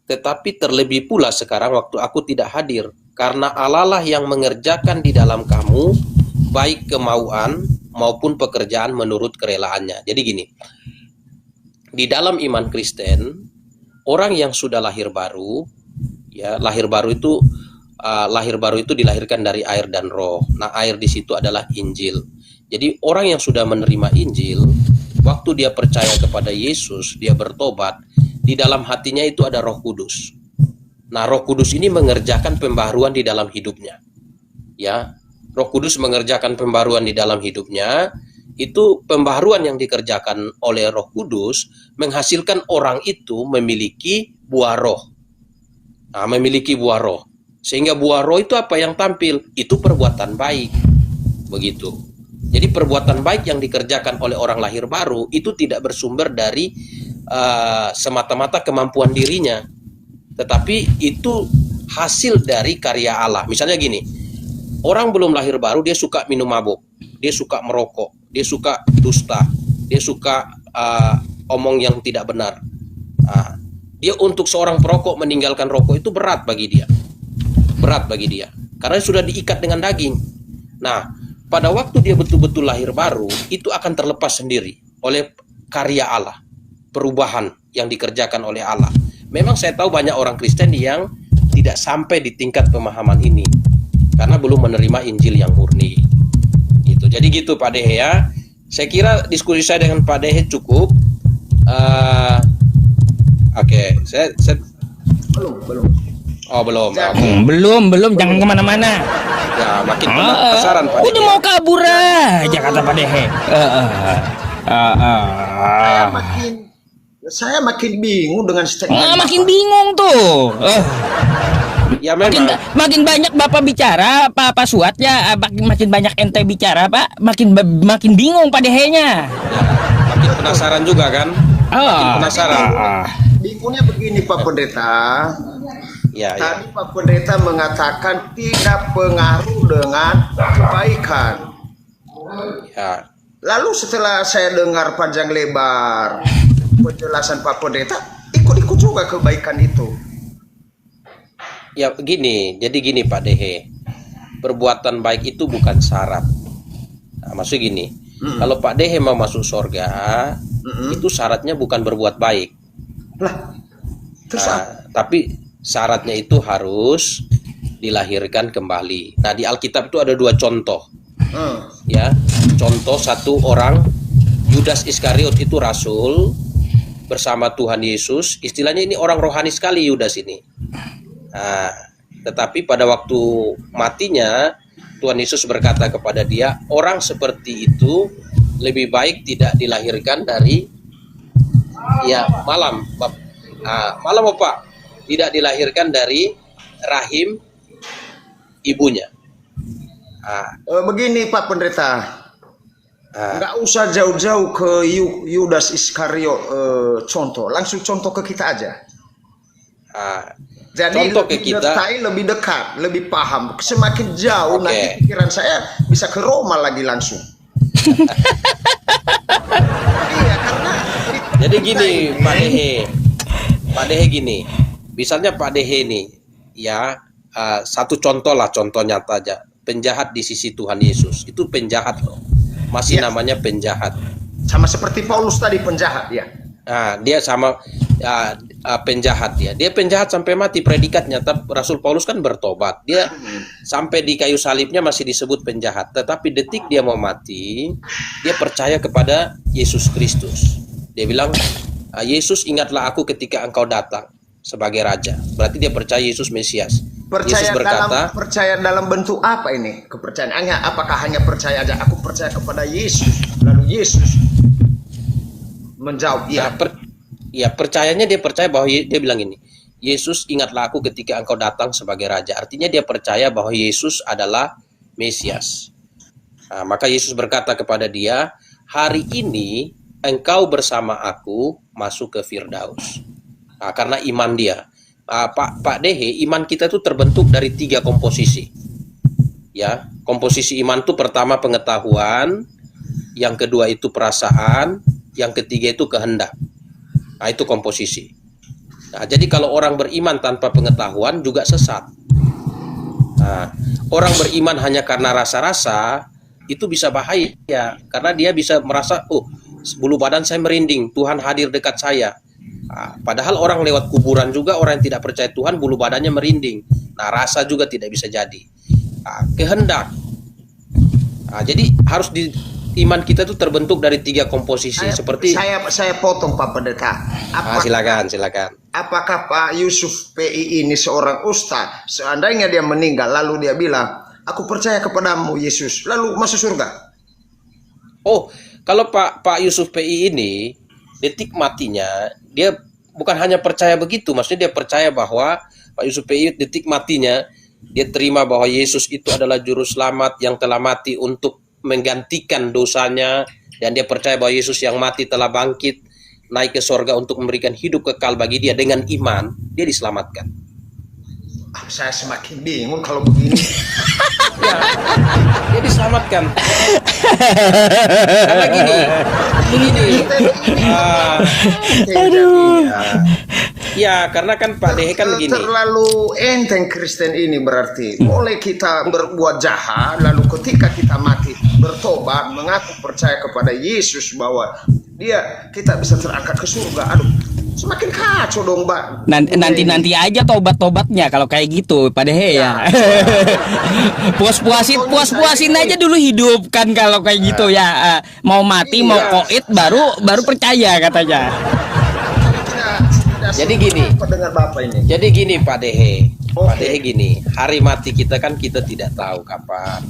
tetapi terlebih pula sekarang waktu aku tidak hadir. Karena Allah lah yang mengerjakan di dalam kamu, baik kemauan maupun pekerjaan menurut kerelaannya. Jadi gini, di dalam iman Kristen, orang yang sudah lahir baru, ya lahir baru itu dilahirkan dari air dan roh. Nah, air di situ adalah Injil. Jadi orang yang sudah menerima Injil, waktu dia percaya kepada Yesus, dia bertobat, di dalam hatinya itu ada Roh Kudus. Nah, Roh Kudus ini mengerjakan pembaharuan di dalam hidupnya. Ya, Roh Kudus mengerjakan pembaharuan di dalam hidupnya. Itu pembaharuan yang dikerjakan oleh Roh Kudus menghasilkan orang itu memiliki buah roh. Nah, memiliki buah roh. Sehingga buah roh itu apa yang tampil? Itu perbuatan baik. Begitu. Jadi perbuatan baik yang dikerjakan oleh orang lahir baru itu tidak bersumber dari semata-mata kemampuan dirinya. Tetapi itu hasil dari karya Allah. Misalnya gini, orang belum lahir baru dia suka minum mabuk, dia suka merokok, dia suka dusta, dia suka omong yang tidak benar. Dia untuk seorang perokok meninggalkan rokok itu berat bagi dia. Berat bagi dia. Karena sudah diikat dengan daging. Nah, pada waktu dia betul-betul lahir baru, itu akan terlepas sendiri oleh karya Allah. Perubahan yang dikerjakan oleh Allah. Memang saya tahu banyak orang Kristen yang tidak sampai di tingkat pemahaman ini. Karena belum menerima Injil yang murni. Gitu. Jadi gitu Pak Dehe ya. Saya kira diskusi saya dengan Pak Dehe cukup. Oke, saya Belum. Oh belum. Jadi- Belum, jangan kemana-mana. Ya makin penasaran Pak Udah Dehe. mau kabur aja kata Pak Dehe. Saya makin bingung dengan statement. Makin bingung tuh. Ya memang. Makin banyak Bapak bicara, Pak Suat ya, makin banyak ente bicara, Pak, makin bingung Pak Dehenya. Makin penasaran juga kan? Makin penasaran. Bingungnya begini Pak Pendeta. Ya. Tadi Pak Pendeta mengatakan tidak pengaruh dengan kebaikan. Ya. Lalu setelah saya dengar panjang lebar penjelasan Pak Pendeta, ikut-ikut juga kebaikan itu. Ya begini, jadi gini Pak Dehe, perbuatan baik itu bukan syarat. Nah, maksud gini, kalau Pak Dehe mau masuk surga, itu syaratnya bukan berbuat baik. Lah, terus tapi syaratnya itu harus dilahirkan kembali. Nah di Alkitab itu ada dua contoh. Ya, contoh satu orang Yudas Iskariot itu rasul bersama Tuhan Yesus. Istilahnya ini orang rohani sekali Yudas ini. Nah, tetapi pada waktu matinya Tuhan Yesus berkata kepada dia, orang seperti itu lebih baik tidak dilahirkan dari malam Bapak, tidak dilahirkan dari rahim ibunya. Begini Pak Pendeta, nggak usah jauh-jauh ke Yudas Iskariot contoh, langsung contoh ke kita aja. Jadi contoh ke lebih kita, lebih dekat, lebih paham. Semakin jauh nanti pikiran saya bisa ke Roma lagi langsung. Iya, karena jadi gini Pak Dehe gini, misalnya Pak Dehe nih ya, satu contoh nyata aja, penjahat di sisi Tuhan Yesus itu penjahat loh, masih namanya penjahat, sama seperti Paulus tadi penjahat ya. Nah, dia sama penjahat dia penjahat sampai mati predikatnya. Rasul Paulus kan bertobat, dia sampai di kayu salibnya masih disebut penjahat, tetapi detik dia mau mati dia percaya kepada Yesus Kristus. Dia bilang, Yesus, ingatlah aku ketika engkau datang sebagai raja. Berarti dia percaya Yesus Mesias. Yesus berkata, percaya dalam bentuk apa ini kepercayaannya? Apakah hanya percaya aja, aku percaya kepada Yesus, lalu Yesus menjawab percayanya dia percaya bahwa dia bilang ini, Yesus, ingatlah aku ketika engkau datang sebagai raja. Artinya dia percaya bahwa Yesus adalah Mesias. Maka Yesus berkata kepada dia, hari ini engkau bersama aku masuk ke Firdaus. Karena iman dia. Pak Dehe, iman kita itu terbentuk dari 3 komposisi. Ya, komposisi iman itu pertama pengetahuan, yang kedua itu perasaan, yang ketiga itu kehendak. Nah, itu komposisi. Nah, jadi kalau orang beriman tanpa pengetahuan juga sesat. Nah, orang beriman hanya karena rasa-rasa itu bisa bahaya, karena dia bisa merasa, bulu badan saya merinding, Tuhan hadir dekat saya. Padahal orang lewat kuburan juga, orang yang tidak percaya Tuhan bulu badannya merinding. Nah, rasa juga tidak bisa jadi. Kehendak. Jadi harus iman kita itu terbentuk dari 3 komposisi. Seperti saya potong Pak Pendeta. Silakan. Apakah Pak Yusuf PI ini seorang ustaz? Seandainya dia meninggal lalu dia bilang, aku percaya kepadamu Yesus, lalu masuk surga? Kalau Pak Yusuf PI ini detik matinya dia bukan hanya percaya begitu, maksudnya dia percaya bahwa Pak Yusuf PI detik matinya dia terima bahwa Yesus itu adalah juru selamat yang telah mati untuk menggantikan dosanya, dan dia percaya bahwa Yesus yang mati telah bangkit naik ke sorga untuk memberikan hidup kekal bagi dia. Dengan iman dia diselamatkan. Saya semakin bingung kalau begini. Dia diselamatkan. Karena gini. Ya, karena kan Pak Dehe kan gini. Terlalu enteng Kristen ini berarti. Boleh kita berbuat jahat, lalu ketika kita mati bertobat, mengaku percaya kepada Yesus bahwa kita bisa terangkat ke surga. Aduh, semakin kacau dong, Mbak. Nanti aja tobatnya kalau kayak gitu, Pak Dehe ya. Puas-puasin aja dulu hidup kan kalau kayak gitu ya. Mau mati, mau koit baru percaya katanya. Jadi gini. Jadi gini Pak Dehe. Pak Dehe gini, hari mati kita kan kita tidak tahu kapan.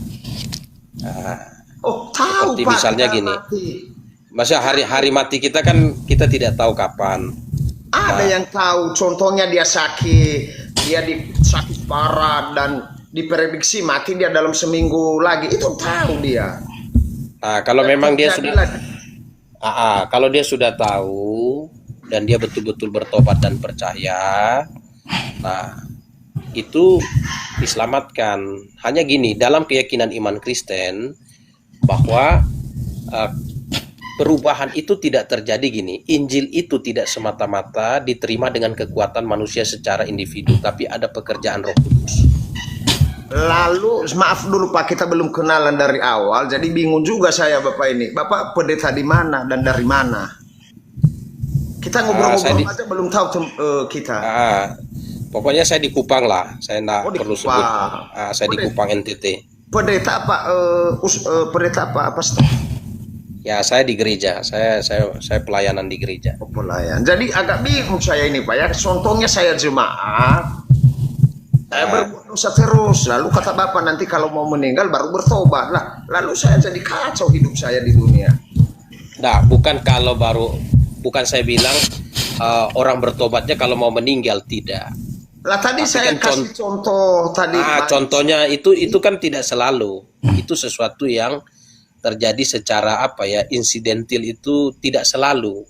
Tahu seperti Pak. Misalnya gini. Masa hari mati kita kan kita tidak tahu kapan. Ada yang tahu, contohnya dia sakit parah dan diprediksi mati dia dalam seminggu lagi, itu tahu dia. Kalau memang dia sudah kalau dia sudah tahu dan dia betul-betul bertobat dan percaya, itu diselamatkan. Hanya gini, dalam keyakinan iman Kristen bahwa perubahan itu tidak terjadi gini. Injil itu tidak semata-mata diterima dengan kekuatan manusia secara individu, tapi ada pekerjaan Roh Kudus. Lalu maaf dulu Pak, kita belum kenalan dari awal, jadi bingung juga saya Bapak ini. Bapak pendeta di mana dan dari mana? Kita ngobrol-ngobrol aja belum tahu kita. Pokoknya saya di Kupang lah, saya enggak perlu sebut. Saya di Kupang NTT. Pendeta apa? Pendeta apa? Ya, saya di gereja. Saya pelayanan di gereja. Pelayan. Jadi agak bingung saya ini Pak ya. Contohnya saya jemaat, saya berbuat dosa terus. Lalu kata Bapak nanti kalau mau meninggal baru bertobat lah. Lalu saya jadi kacau hidup saya di dunia. Nah, bukan saya bilang orang bertobatnya kalau mau meninggal, tidak. Lah tadi Tapi saya kan kasih contoh tadi. Contohnya itu kan tidak selalu. Itu sesuatu yang terjadi secara insidental, itu tidak selalu.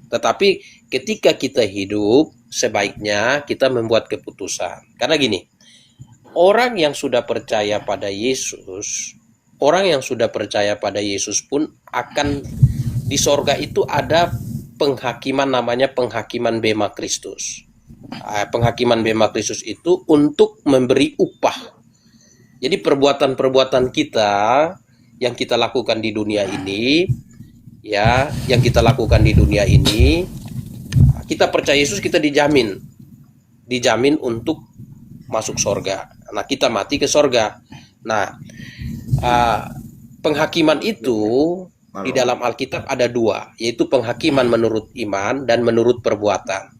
Tetapi ketika kita hidup, sebaiknya kita membuat keputusan. Karena gini, orang yang sudah percaya pada Yesus pun akan di sorga itu ada penghakiman, namanya penghakiman Bema Kristus. Penghakiman Bema Kristus itu untuk memberi upah. Jadi perbuatan-perbuatan kita yang kita lakukan di dunia ini, kita percaya Yesus, kita dijamin untuk masuk sorga. Nah, kita mati ke sorga. Nah, penghakiman itu di dalam Alkitab ada dua, yaitu penghakiman menurut iman dan menurut perbuatan.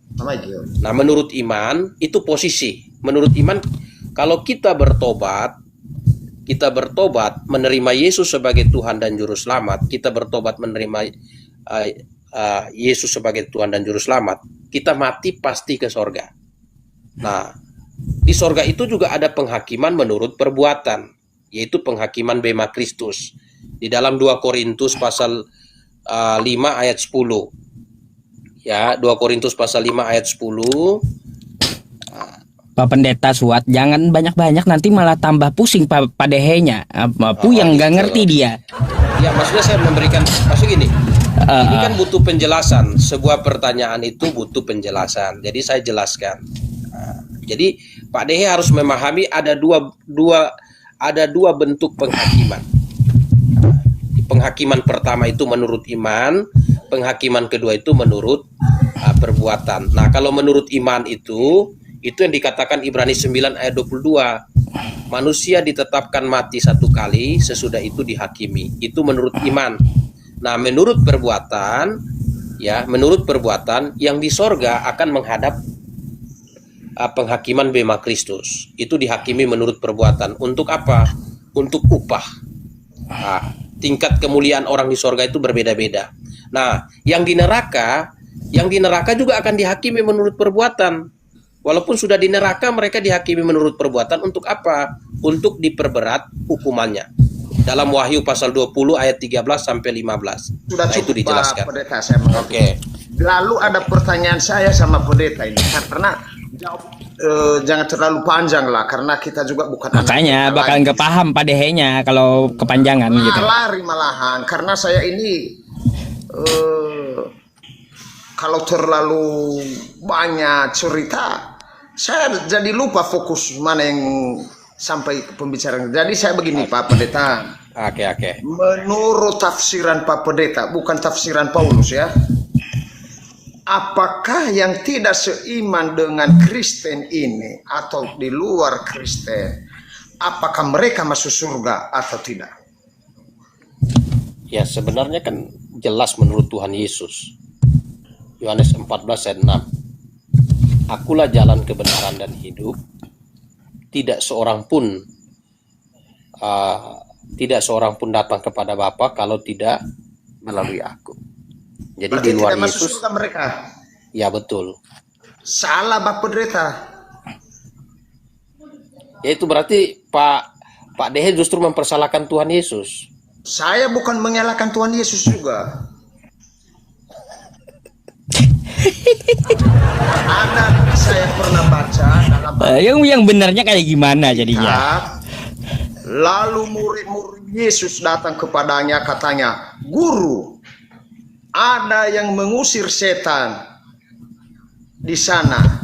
Nah, menurut iman itu posisi. Menurut iman, kalau kita bertobat menerima Yesus sebagai Tuhan dan Juru Selamat, kita bertobat menerima Yesus sebagai Tuhan dan Juru Selamat, kita mati pasti ke sorga. Nah, di sorga itu juga ada penghakiman menurut perbuatan, yaitu penghakiman Bema Kristus. Di dalam 2 Korintus pasal 5 ayat 10. Ya, 2 Korintus pasal 5 ayat 10. Pak Pendeta Suat, jangan banyak-banyak nanti malah tambah pusing Pak Dehenya. Yang nggak ngerti dia. Ya, maksudnya saya memberikan, maksud gini. Ini kan butuh penjelasan. Sebuah pertanyaan itu butuh penjelasan. Jadi saya jelaskan. Jadi Pak Dehe harus memahami ada dua bentuk penghakiman. Penghakiman pertama itu menurut iman, penghakiman kedua itu menurut perbuatan. Nah, kalau menurut iman itu yang dikatakan Ibrani 9 ayat 22. Manusia ditetapkan mati satu kali, sesudah itu dihakimi. Itu menurut iman. Nah, menurut perbuatan yang di sorga akan menghadap penghakiman Bema Kristus. Itu dihakimi menurut perbuatan. Untuk apa? Untuk upah. Tingkat kemuliaan orang di sorga itu berbeda-beda. Nah, yang di neraka juga akan dihakimi menurut perbuatan. Walaupun sudah di neraka, mereka dihakimi menurut perbuatan. Untuk apa? Untuk diperberat hukumannya. Dalam Wahyu pasal 20 ayat 13 sampai 15. Sudah cukup, itu dijelaskan. Pak Pendeta, saya mengerti. Oke. Lalu ada pertanyaan saya sama pendeta ini, karena jangan terlalu panjang lah, karena kita juga bukan makanya bakalan nggak paham Pak Dehenya kalau kepanjangan gitu. Lari malahan, karena saya ini kalau terlalu banyak cerita, saya jadi lupa fokus mana yang sampai pembicaraan. Jadi saya begini, Pak Pendeta. Oke. Menurut tafsiran Pak Pendeta, bukan tafsiran Paulus ya. Apakah yang tidak seiman dengan Kristen ini atau di luar Kristen, apakah mereka masuk surga atau tidak? Ya, sebenarnya kan jelas menurut Tuhan Yesus. Yohanes 14 ayat 6. Akulah jalan kebenaran dan hidup. Tidak seorang pun datang kepada Bapa kalau tidak melalui aku. Jadi berarti di luar tidak masuk Yesus surga mereka. Ya, betul. Salah Bapak Pendeta. Ya, itu berarti Pak Dehe justru mempersalahkan Tuhan Yesus. Saya bukan menyalahkan Tuhan Yesus juga. Ada saya pernah baca dalam yang benarnya kayak gimana jadinya? Lalu murid-murid Yesus datang kepadanya, katanya, "Guru, ada yang mengusir setan di sana,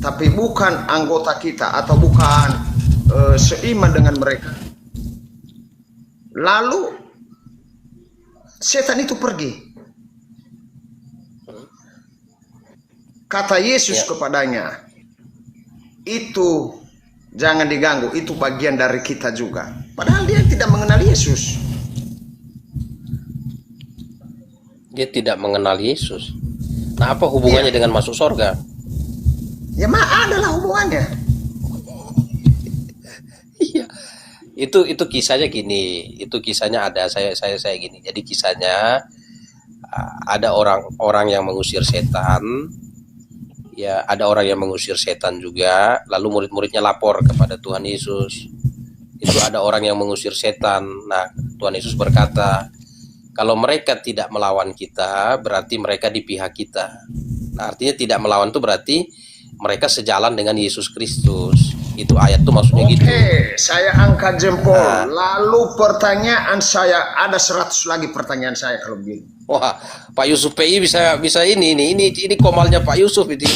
tapi bukan anggota kita atau bukan seiman dengan mereka." Lalu setan itu pergi. Kata Yesus kepadanya, "Itu jangan diganggu, itu bagian dari kita juga." Padahal dia tidak mengenal Yesus. Dia tidak mengenal Yesus. Nah, apa hubungannya dengan masuk surga? Ya adalah hubungannya. Iya. Itu kisahnya gini. Itu kisahnya ada saya gini. Jadi kisahnya ada orang yang mengusir setan. Ya, ada orang yang mengusir setan juga, lalu murid-muridnya lapor kepada Tuhan Yesus. Itu ada orang yang mengusir setan. Nah, Tuhan Yesus berkata, kalau mereka tidak melawan kita, berarti mereka di pihak kita. Nah, artinya tidak melawan itu berarti mereka sejalan dengan Yesus Kristus. Itu ayat tuh maksudnya gitu. Oke, saya angkat jempol. Lalu pertanyaan saya, ada 100 lagi pertanyaan saya kalau begini. Wah, Pak Yusuf PI bisa ini komalnya Pak Yusuf itu.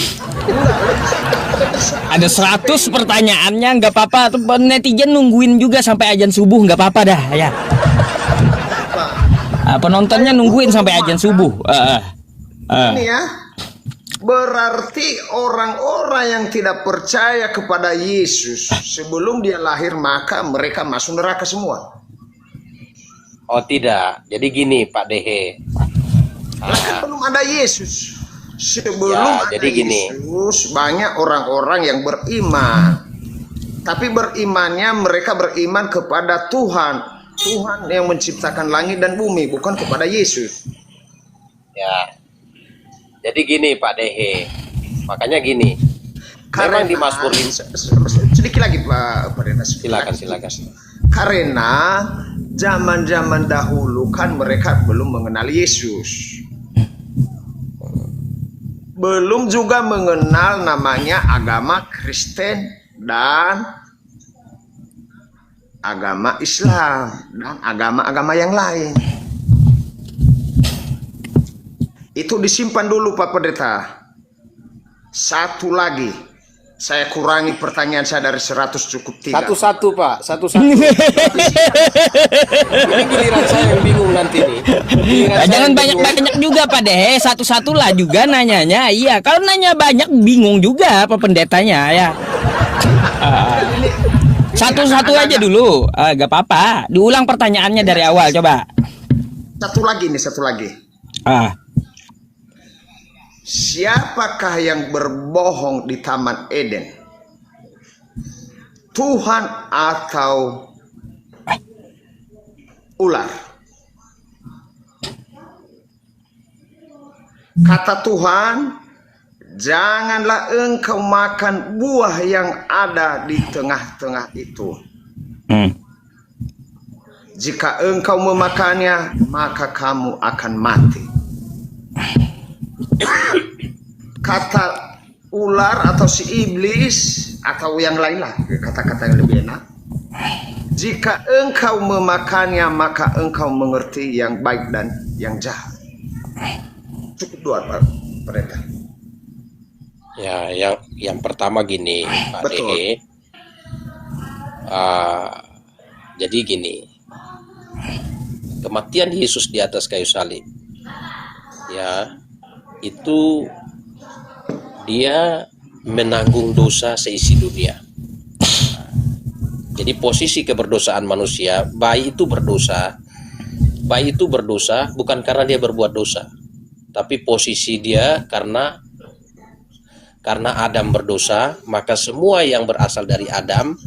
Ada 100 pertanyaannya, nggak apa-apa. Tuh netizen nungguin juga sampai azan subuh, nggak apa-apa dah ya. Penontonnya nungguin sampai azan subuh. Ini ya, berarti orang-orang yang tidak percaya kepada Yesus sebelum dia lahir maka mereka masuk neraka semua. Oh tidak, jadi gini Pak Dehe. Kan belum ada Yesus. Sebelum Ya, ada jadi gini. Yesus, banyak orang-orang yang beriman. Tapi berimannya mereka beriman kepada Tuhan. Tuhan yang menciptakan langit dan bumi, bukan kepada Yesus. Ya. Jadi gini Pak Dehe. Makanya gini. Karena Memang di Mazmur sedikit lagi Pak Pendeta. Silakan. Karena zaman-zaman dahulu kan mereka belum mengenal Yesus. Belum juga mengenal namanya agama Kristen dan agama Islam dan agama-agama yang lain. Itu disimpan dulu Pak Pendeta. Satu lagi, saya kurangi pertanyaan saya dari 100 cukup 3. Satu-satu Pak, satu-satu. Ini giliran saya yang bingung nanti nih. Jangan banyak-banyak juga Pak Dehe, satu-satu lah juga nanyanya. Iya, kalau nanya banyak bingung juga apa pendetanya ya. Satu-satu aja dulu, gak apa-apa. Diulang pertanyaannya dari awal coba. Satu lagi. Siapakah yang berbohong di Taman Eden? Tuhan atau ular? Kata Tuhan, janganlah engkau makan buah yang ada di tengah-tengah itu. Jika engkau memakannya, maka kamu akan mati. Kata ular atau si iblis atau yang lain lah, kata-kata yang lebih enak. Jika engkau memakannya, maka engkau mengerti yang baik dan yang jahat. Cukup dua Pak Pendeta. Ya, yang pertama gini Pak Betul. Dehe. Jadi gini, kematian Yesus di atas kayu salib, ya, itu dia menanggung dosa seisi dunia. Jadi posisi keberdosaan manusia, bayi itu berdosa bukan karena dia berbuat dosa, tapi posisi dia karena Adam berdosa, maka semua yang berasal dari Adam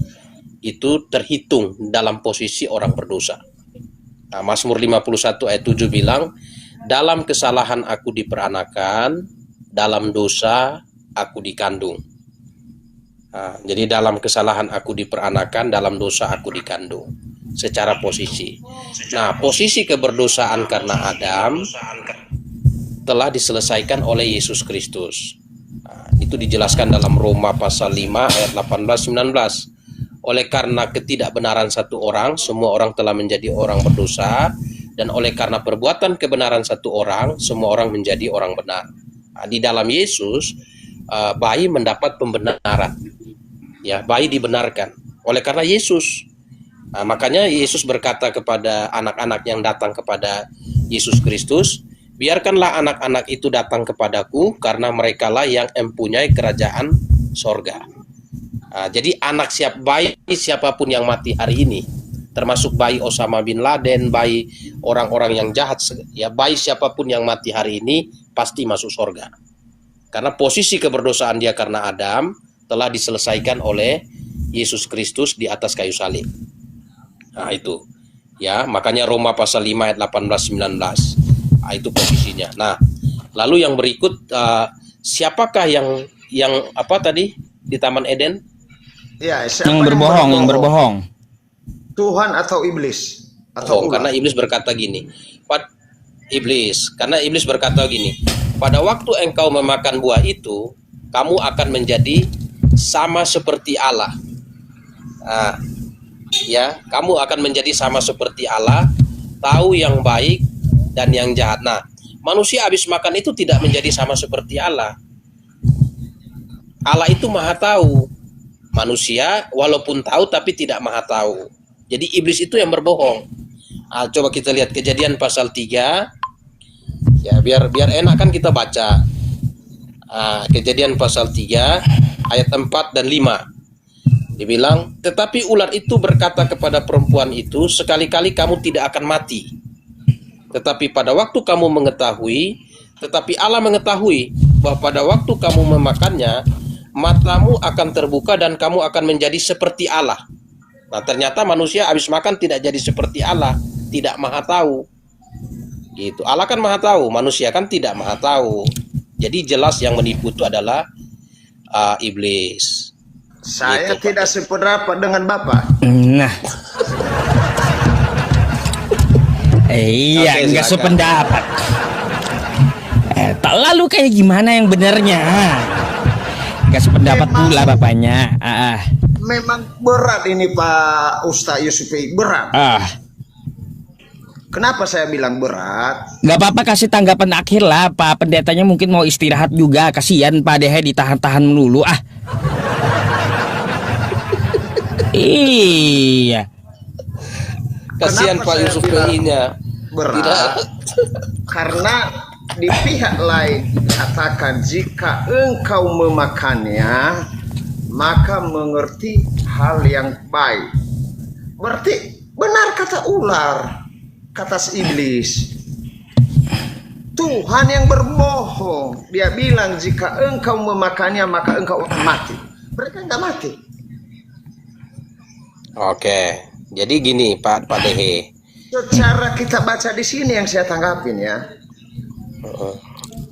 itu terhitung dalam posisi orang berdosa. Nah, Mazmur 51 ayat 7 bilang, dalam kesalahan aku diperanakan, dalam dosa aku dikandung. Nah, jadi dalam kesalahan aku diperanakan, dalam dosa aku dikandung. Secara posisi. Nah, posisi keberdosaan karena Adam telah diselesaikan oleh Yesus Kristus. Nah, itu dijelaskan dalam Roma pasal 5 ayat 18-19. Oleh karena ketidakbenaran satu orang, semua orang telah menjadi orang berdosa, dan oleh karena perbuatan kebenaran satu orang, semua orang menjadi orang benar. Nah, di dalam Yesus, bayi mendapat pembenaran. Ya, bayi dibenarkan oleh karena Yesus. Nah, makanya Yesus berkata kepada anak-anak yang datang kepada Yesus Kristus, biarkanlah anak-anak itu datang kepadaku, karena merekalah yang mempunyai kerajaan sorga. Jadi bayi siapapun yang mati hari ini, termasuk bayi Osama bin Laden, bayi orang-orang yang jahat, ya bayi siapapun yang mati hari ini pasti masuk surga. Karena posisi keberdosaan dia karena Adam telah diselesaikan oleh Yesus Kristus di atas kayu salib. Nah itu, ya makanya Roma pasal 5 ayat 18-19, nah, itu posisinya. Nah, lalu yang berikut, siapakah yang apa tadi di Taman Eden? Ya, siapa Yang berbohong. Tuhan atau iblis? Atau Karena iblis berkata gini, karena iblis berkata gini, pada waktu engkau memakan buah itu, kamu akan menjadi sama seperti Allah. Nah, ya, kamu akan menjadi sama seperti Allah, tahu yang baik dan yang jahat. Nah, manusia habis makan itu tidak menjadi sama seperti Allah. Allah itu maha tahu. Manusia walaupun tahu tapi tidak maha tahu. Jadi iblis itu yang berbohong. Nah, coba kita lihat Kejadian pasal 3. Ya, biar enak kan kita baca. Kejadian pasal 3 ayat 4 dan 5. Dibilang, tetapi ular itu berkata kepada perempuan itu, sekali-kali kamu tidak akan mati. Tetapi pada waktu kamu mengetahui, tetapi Allah mengetahui bahwa pada waktu kamu memakannya, matamu akan terbuka dan kamu akan menjadi seperti Allah. Nah, ternyata manusia habis makan tidak jadi seperti Allah, tidak maha tahu. Gitu. Allah kan maha tahu, manusia kan tidak maha tahu. Jadi jelas yang menipu itu adalah iblis. Saya Gitu, tidak sependapat dengan Bapak. Nah. Iya, Oke, nggak silakan. sependapat. Lalu kayak gimana yang benernya? Nggak sependapat pula bapaknya. Memang berat ini Pak Ustaz Yusufi, berat. Kenapa saya bilang berat? Nggak apa-apa, kasih tanggapan akhir lah. Pak pendetanya mungkin mau istirahat juga. Kasihan Pak Dehe ditahan-tahan melulu. Iya. Kasihan Kenapa Pak saya Yusuf bilang PI-nya. berat? Karena di pihak lain katakan jika engkau memakannya maka mengerti hal yang baik. Berarti benar kata ular, kata si iblis. Tuhan yang berbohong. Dia bilang jika engkau memakannya maka engkau akan mati. Mereka nggak mati. Oke, jadi gini Pak Dehe. Secara kita baca di sini yang saya tanggapin ya.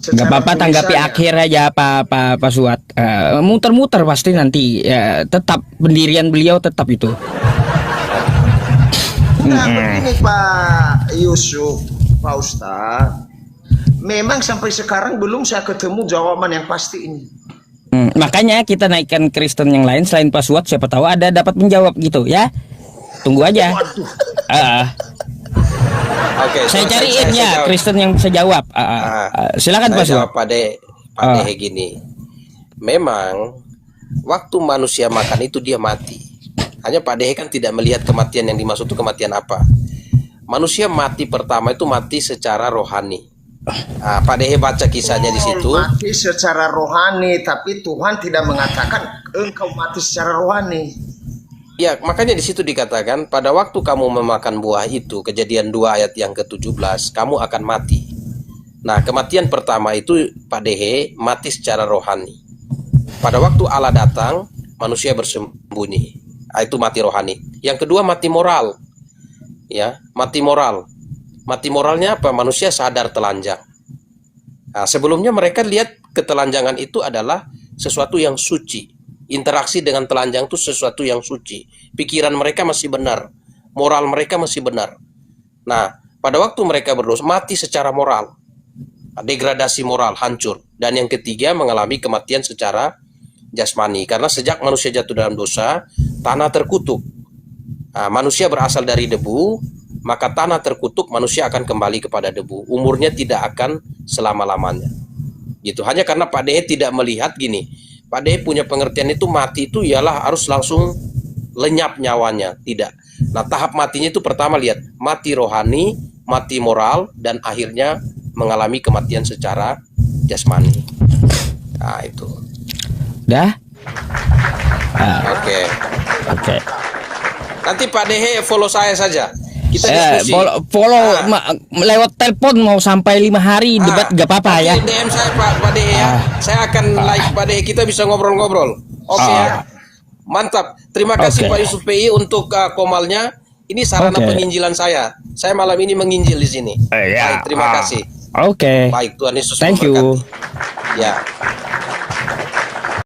Nggak apa-apa, tanggapi akhir aja Pak Suat. Muter-muter pasti nanti tetap pendirian beliau tetap itu. Nah, begini Pak Yusuf, Pak Ustadz, memang sampai sekarang belum saya ketemu jawaban yang pasti ini. Makanya kita naikkan Kristen yang lain selain Pak Suat, siapa tahu ada dapat menjawab gitu ya. Tunggu aja. Oke, Saya cariin ya Kristen yang bisa jawab. Silakan Pak Suat. Pak Dehe gini. Memang waktu manusia makan itu dia mati. Hanya Pak Dehe kan tidak melihat kematian yang dimaksud itu kematian apa. Manusia mati pertama itu mati secara rohani. Pak Dehe baca kisahnya di situ. Mati secara rohani, tapi Tuhan tidak mengatakan engkau mati secara rohani. Ya, makanya di situ dikatakan pada waktu kamu memakan buah itu, Kejadian 2 ayat yang ke-17, kamu akan mati. Nah, kematian pertama itu Pak Dehe mati secara rohani. Pada waktu Allah datang, manusia bersembunyi. Itu mati rohani. Yang kedua mati moral. Ya, mati moral. Mati moralnya apa? Manusia sadar telanjang. Nah, sebelumnya mereka lihat ketelanjangan itu adalah sesuatu yang suci. Interaksi dengan telanjang itu sesuatu yang suci. Pikiran mereka masih benar. Moral mereka masih benar. Nah, pada waktu mereka berdosa, mati secara moral. Degradasi moral, hancur. Dan yang ketiga, mengalami kematian secara jasmani. Karena sejak manusia jatuh dalam dosa, tanah terkutuk. Nah, manusia berasal dari debu, maka tanah terkutuk, manusia akan kembali kepada debu. Umurnya tidak akan selama-lamanya. Gitu. Hanya karena Pak Dehe tidak melihat gini. Pak Dehe punya pengertian itu mati itu ialah harus langsung lenyap nyawanya. Tidak. Nah, tahap matinya itu pertama lihat. Mati rohani, mati moral, dan akhirnya mengalami kematian secara jasmani. Nah, itu. Dah? Oke. Nanti Pak Dehe follow saya saja. Kita diskusi. Lewat telepon mau sampai 5 hari debat gak apa-apa ya. DM saya Pak Dehe ya. Saya akan live Pak Dehe, kita bisa ngobrol-ngobrol. Oke ya. Mantap. Terima kasih Pak Yusuf PI untuk komalnya. Ini sarana penginjilan saya. Saya malam ini menginjil di sini. Baik, terima kasih. Oke. Baik, Tuhan Yesus Thank you. memberkati. Ya.